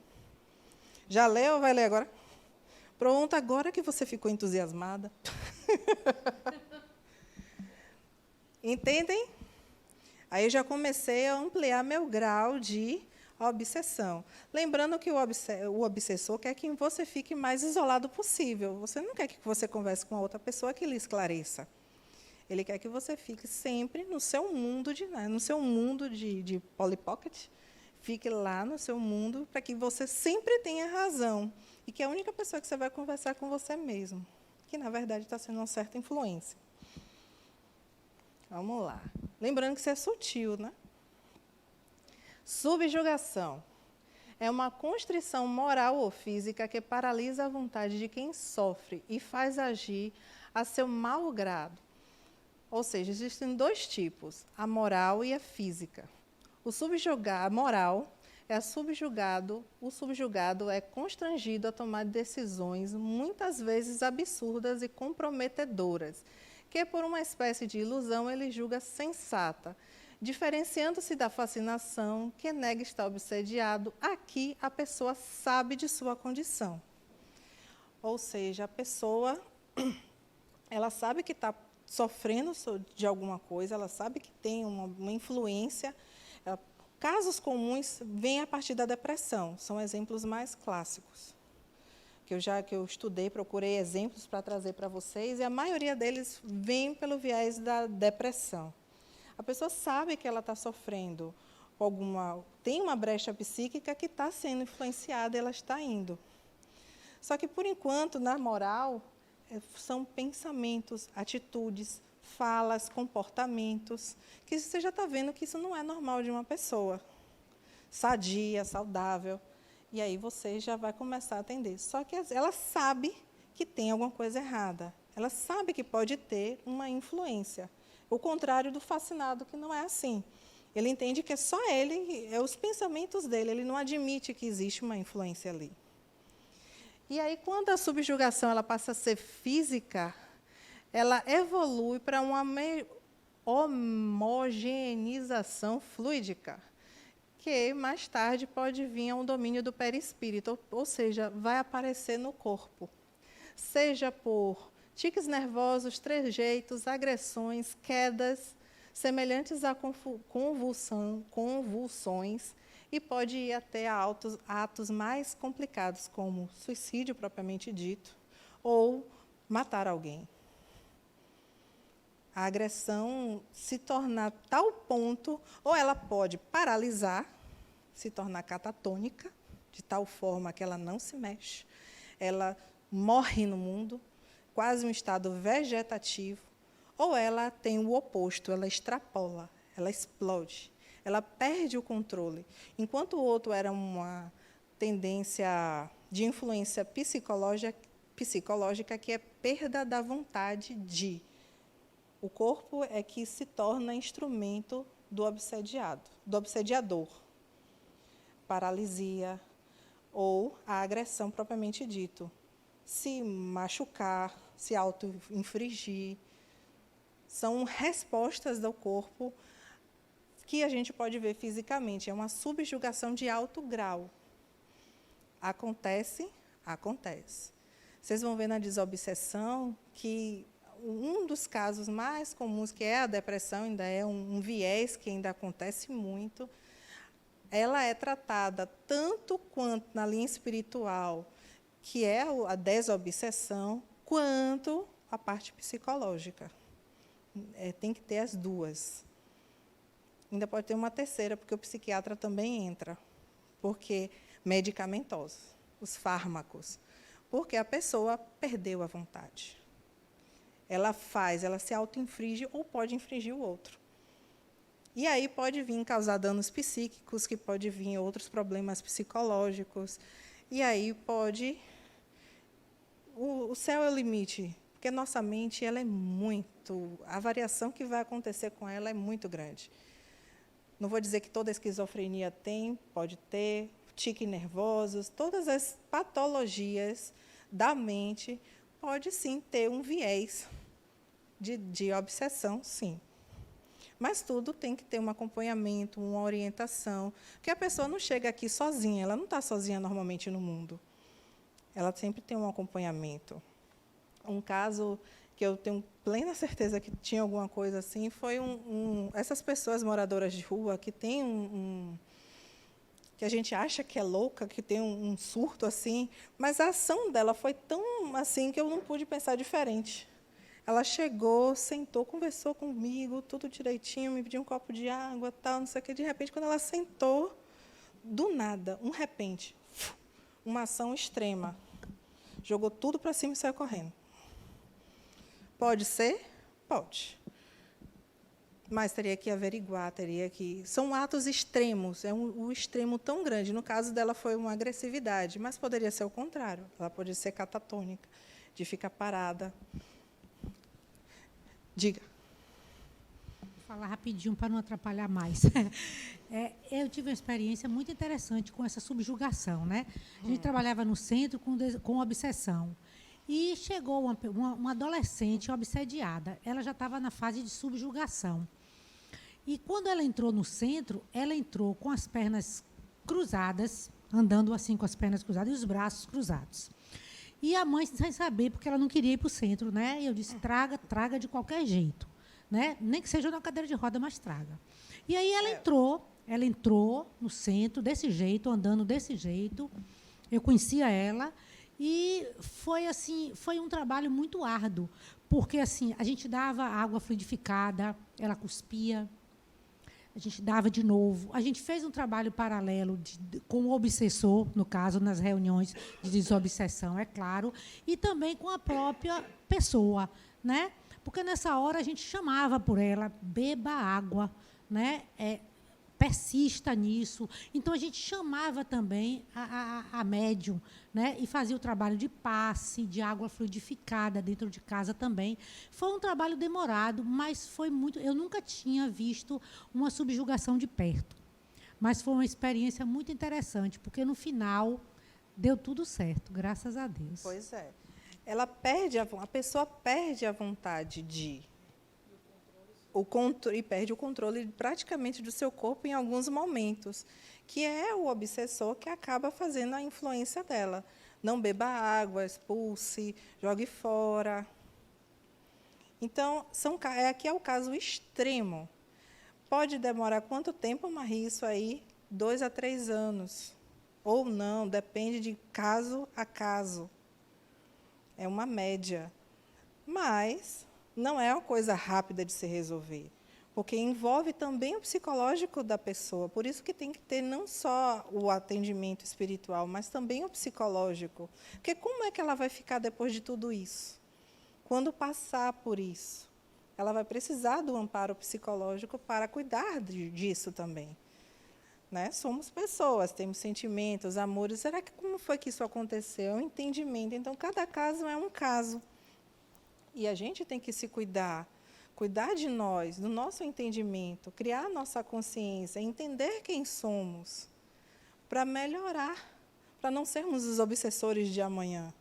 Já leu ou vai ler agora? Pronto, agora que você ficou entusiasmada. Entendem? Aí eu já comecei a ampliar meu grau de obsessão. Lembrando que o obsessor quer que você fique mais isolado possível. Você não quer que você converse com a outra pessoa que lhe esclareça. Ele quer que você fique sempre no seu mundo de Polly Pocket. Fique lá no seu mundo para que você sempre tenha razão. E que a única pessoa que você vai conversar é com você mesmo. Que, na verdade, está sendo uma certa influência. Vamos lá. Lembrando que isso é sutil, né? Subjugação é uma constrição moral ou física que paralisa a vontade de quem sofre e faz agir a seu mau grado. Ou seja, existem dois tipos, a moral e a física. A moral é subjugado, o subjugado é constrangido a tomar decisões muitas vezes absurdas e comprometedoras, que por uma espécie de ilusão ele julga sensata, diferenciando-se da fascinação, que nega estar obsediado. Aqui a pessoa sabe de sua condição. Ou seja, a pessoa ela sabe que está sofrendo de alguma coisa, ela sabe que tem uma influência. Casos comuns vêm a partir da depressão, são exemplos mais clássicos. Que eu estudei, procurei exemplos para trazer para vocês, e a maioria deles vem pelo viés da depressão. A pessoa sabe que ela está sofrendo tem uma brecha psíquica que está sendo influenciada, ela está indo. Só que, por enquanto, na moral, são pensamentos, atitudes, falas, comportamentos, que você já está vendo que isso não é normal de uma pessoa sadia, saudável. E aí você já vai começar a atender. Só que ela sabe que tem alguma coisa errada. Ela sabe que pode ter uma influência. O contrário do fascinado, que não é assim. Ele entende que é só ele, é os pensamentos dele, ele não admite que existe uma influência ali. E aí, quando a subjugação ela passa a ser física, ela evolui para uma homogeneização fluídica, que mais tarde pode vir a um domínio do perispírito, ou seja, vai aparecer no corpo. Seja por tiques nervosos, trejeitos, agressões, quedas, semelhantes a convulsões, e pode ir até a atos mais complicados, como suicídio propriamente dito, ou matar alguém. A agressão se torna a tal ponto, ou ela pode paralisar, se tornar catatônica, de tal forma que ela não se mexe, ela morre no mundo, quase um estado vegetativo, ou ela tem o oposto, ela extrapola, ela explode, ela perde o controle. Enquanto o outro era uma tendência de influência psicológica que é perda da vontade de. O corpo é que se torna instrumento do obsediador. Paralisia ou a agressão propriamente dito. Se machucar, se auto-infligir, são respostas do corpo que a gente pode ver fisicamente. É uma subjugação de alto grau. Acontece? Acontece. Vocês vão ver na desobsessão que um dos casos mais comuns, que é a depressão, ainda é um viés que ainda acontece muito, ela é tratada tanto quanto na linha espiritual, que é a desobsessão, quanto a parte psicológica. Tem que ter as duas. Ainda pode ter uma terceira, porque o psiquiatra também entra, porque medicamentosos, os fármacos, porque a pessoa perdeu a vontade. Ela se auto-inflige ou pode infligir o outro. E aí pode vir causar danos psíquicos, que pode vir outros problemas psicológicos, e aí pode... O céu é o limite, porque nossa mente ela é muito... A variação que vai acontecer com ela é muito grande. Não vou dizer que toda esquizofrenia tem, pode ter, tique nervosos, todas as patologias da mente pode sim ter um viés de obsessão, sim. Mas tudo tem que ter um acompanhamento, uma orientação, porque a pessoa não chega aqui sozinha, ela não está sozinha normalmente no mundo. ela sempre tem um acompanhamento. Um caso que eu tenho plena certeza que tinha alguma coisa assim foi essas pessoas moradoras de rua que têm que a gente acha que é louca, que tem um surto assim, mas a ação dela foi tão assim que eu não pude pensar diferente. Ela chegou, sentou, conversou comigo, tudo direitinho, me pediu um copo de água, tal, não sei o quê. De repente, quando ela sentou, do nada, um repente, uma ação extrema. Jogou tudo para cima e saiu correndo. Pode ser? Pode. Mas teria que averiguar, teria que... São atos extremos, é um extremo tão grande. No caso dela, foi uma agressividade, mas poderia ser o contrário. Ela poderia ser catatônica, de ficar parada. Diga. Vou falar rapidinho para não atrapalhar mais. Eu tive uma experiência muito interessante com essa subjugação, né? A gente trabalhava no centro com obsessão. E chegou uma adolescente obsediada. Ela já estava na fase de subjugação. E quando ela entrou no centro, ela entrou com as pernas cruzadas, andando assim com as pernas cruzadas e os braços cruzados. E a mãe sem saber, porque ela não queria ir para o centro, né? E eu disse, traga de qualquer jeito, né? Nem que seja na cadeira de roda, mas traga. E aí ela entrou no centro desse jeito, andando desse jeito. Eu conhecia ela e foi um trabalho muito árduo, porque assim, a gente dava água fluidificada, ela cuspia, a gente dava de novo. A gente fez um trabalho paralelo com o obsessor, no caso, nas reuniões de desobsessão, é claro, e também com a própria pessoa, né? Porque nessa hora a gente chamava por ela, beba água, né? Persista nisso. Então, a gente chamava também a médium, né? E fazia o trabalho de passe, de água fluidificada dentro de casa também. Foi um trabalho demorado, mas foi muito... Eu nunca tinha visto uma subjugação de perto. Mas foi uma experiência muito interessante, porque, no final, deu tudo certo, graças a Deus. Pois é. A pessoa perde a vontade de... e perde o controle praticamente do seu corpo em alguns momentos, que é o obsessor que acaba fazendo a influência dela. Não beba água, expulse, jogue fora. Então, aqui é o caso extremo. Pode demorar quanto tempo, Marie? Isso aí, 2 a 3 anos. Ou não, depende de caso a caso. É uma média. Mas... não é uma coisa rápida de se resolver, porque envolve também o psicológico da pessoa. Por isso que tem que ter não só o atendimento espiritual, mas também o psicológico. Porque como é que ela vai ficar depois de tudo isso? Quando passar por isso, ela vai precisar do amparo psicológico para cuidar disso também. Né? Somos pessoas, temos sentimentos, amores. Será que como foi que isso aconteceu? É um entendimento. Então, cada caso é um caso. E a gente tem que se cuidar de nós, do nosso entendimento, criar nossa consciência, entender quem somos, para melhorar, para não sermos os obsessores de amanhã.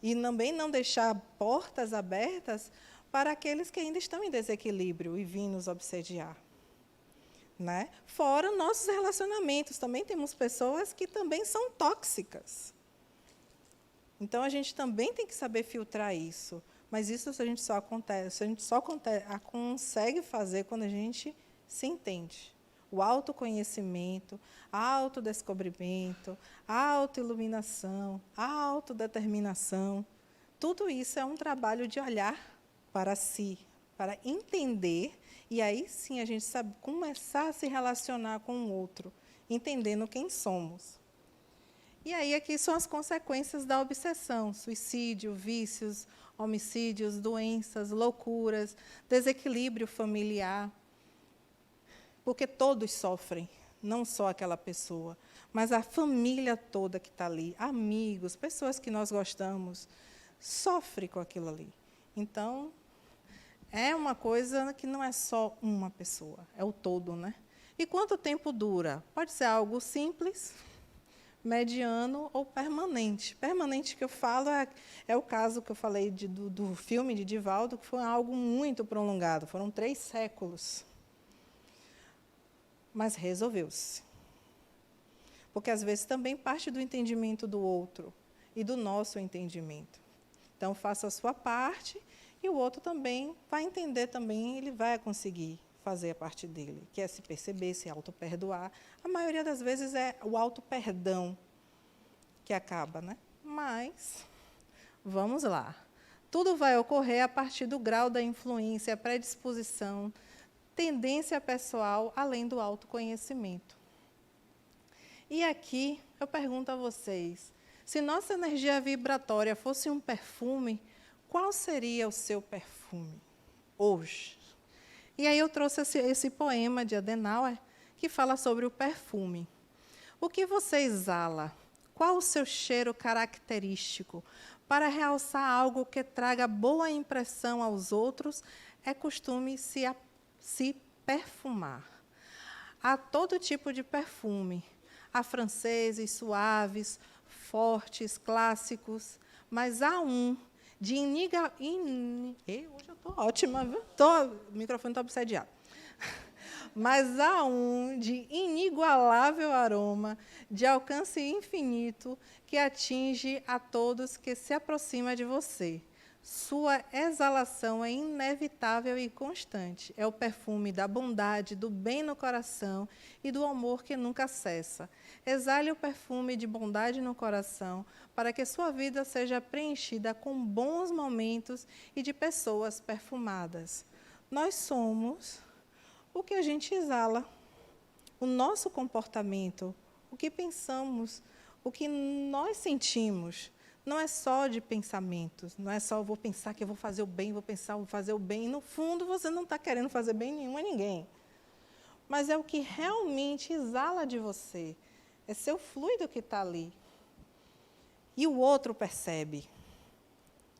E também não deixar portas abertas para aqueles que ainda estão em desequilíbrio e vêm nos obsediar. Né? Fora nossos relacionamentos, também temos pessoas que também são tóxicas. Então, a gente também tem que saber filtrar isso. Mas isso a gente só consegue fazer quando a gente se entende. O autoconhecimento, a autodescobrimento, a autoiluminação, a autodeterminação, tudo isso é um trabalho de olhar para si, para entender, e aí sim a gente sabe começar a se relacionar com o outro, entendendo quem somos. E aí aqui são as consequências da obsessão: suicídio, vícios, homicídios, doenças, loucuras, desequilíbrio familiar. Porque todos sofrem, não só aquela pessoa, mas a família toda que está ali, amigos, pessoas que nós gostamos, sofrem com aquilo ali. Então, é uma coisa que não é só uma pessoa, é o todo, né? E quanto tempo dura? Pode ser algo simples, mediano ou permanente. Permanente que eu falo é o caso que eu falei do filme de Divaldo, que foi algo muito prolongado, foram 3 séculos. Mas resolveu-se. Porque, às vezes, também parte do entendimento do outro. e do nosso entendimento. Então, faça a sua parte e o outro também vai entender também, ele vai conseguir fazer a parte dele, que é se perceber, se auto-perdoar. A maioria das vezes é o auto-perdão que acaba, né? Mas, vamos lá. Tudo vai ocorrer a partir do grau da influência, predisposição, tendência pessoal, além do autoconhecimento. E aqui, eu pergunto a vocês, se nossa energia vibratória fosse um perfume, qual seria o seu perfume hoje? E aí eu trouxe esse poema de Adenauer, que fala sobre o perfume. O que você exala? Qual o seu cheiro característico? Para realçar algo que traga boa impressão aos outros, é costume se perfumar. Há todo tipo de perfume. Há franceses, suaves, fortes, clássicos, mas há um de hoje eu estou ótima, viu? O microfone está obsediado. Mas há um de inigualável aroma, de alcance infinito, que atinge a todos que se aproxima de você. Sua exalação é inevitável e constante. É o perfume da bondade, do bem no coração e do amor que nunca cessa. Exale o perfume de bondade no coração para que sua vida seja preenchida com bons momentos e de pessoas perfumadas. Nós somos o que a gente exala, o nosso comportamento, o que pensamos, o que nós sentimos. Não é só de pensamentos, não é só vou pensar que eu vou fazer o bem, vou fazer o bem. E, no fundo, você não está querendo fazer bem nenhum a ninguém. Mas é o que realmente exala de você. É seu fluido que está ali. E o outro percebe.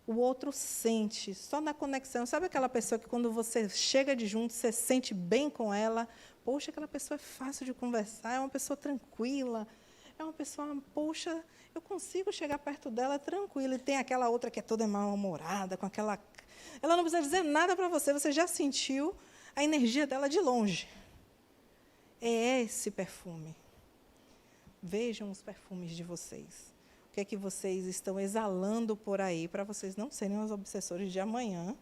O outro sente, só na conexão. Sabe aquela pessoa que, quando você chega de junto, você sente bem com ela? Poxa, aquela pessoa é fácil de conversar, é uma pessoa tranquila. É uma pessoa, poxa, eu consigo chegar perto dela tranquila. E tem aquela outra que é toda mal-humorada, com aquela... Ela não precisa dizer nada para você, você já sentiu a energia dela de longe. É esse perfume. Vejam os perfumes de vocês. O que é que vocês estão exalando por aí, para vocês não serem os obsessores de amanhã.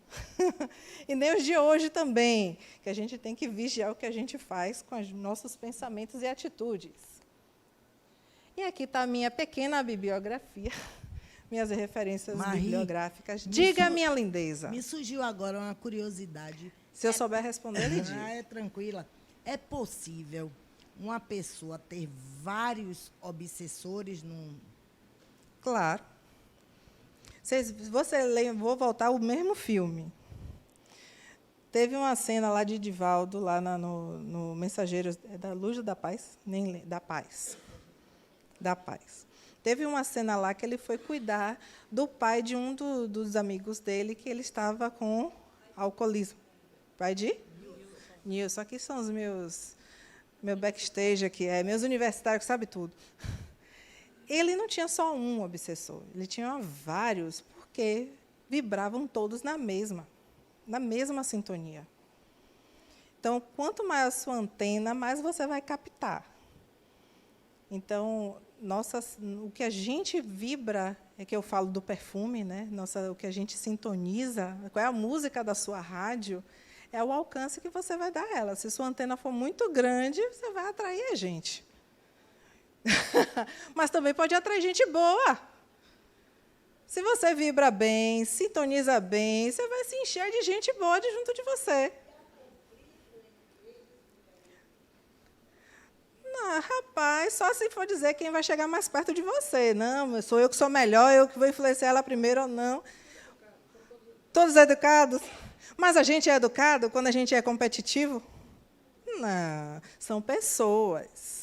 E nem os de hoje também, que a gente tem que vigiar o que a gente faz com os nossos pensamentos e atitudes. E aqui está a minha pequena bibliografia, minhas referências bibliográficas. Diga, minha lindeza. Me surgiu agora uma curiosidade. Se eu souber responder, ele diz. É tranquila. É possível uma pessoa ter vários obsessores num... Claro. Vou voltar ao mesmo filme. Teve uma cena lá de Divaldo, lá no Mensageiros da Luz ou da Paz? Da Paz. Da Paz. Teve uma cena lá que ele foi cuidar do pai de um dos amigos dele, que ele estava com alcoolismo. Pai de? Nilson. Aqui são os meu backstage, aqui, meus universitários, sabe tudo. Ele não tinha só um obsessor, ele tinha vários, porque vibravam todos na mesma sintonia. Então, quanto mais a sua antena, mais você vai captar. Então, o que a gente vibra, é que eu falo do perfume, né? O que a gente sintoniza, qual é a música da sua rádio, é o alcance que você vai dar a ela. Se sua antena for muito grande, você vai atrair a gente. Mas também pode atrair gente boa. Se você vibra bem, sintoniza bem, você vai se encher de gente boa junto de você. Não, rapaz, só se for dizer quem vai chegar mais perto de você. Não, sou eu que sou melhor, eu que vou influenciar ela primeiro ou não. Todos educados? Mas a gente é educado quando a gente é competitivo? Não, são pessoas.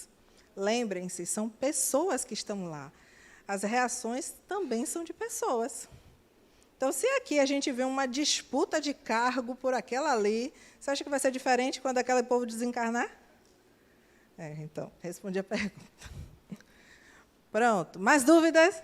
Lembrem-se, são pessoas que estão lá. As reações também são de pessoas. Então, se aqui a gente vê uma disputa de cargo por aquela ali, você acha que vai ser diferente quando aquele povo desencarnar? Então, respondi a pergunta. Pronto. Mais dúvidas?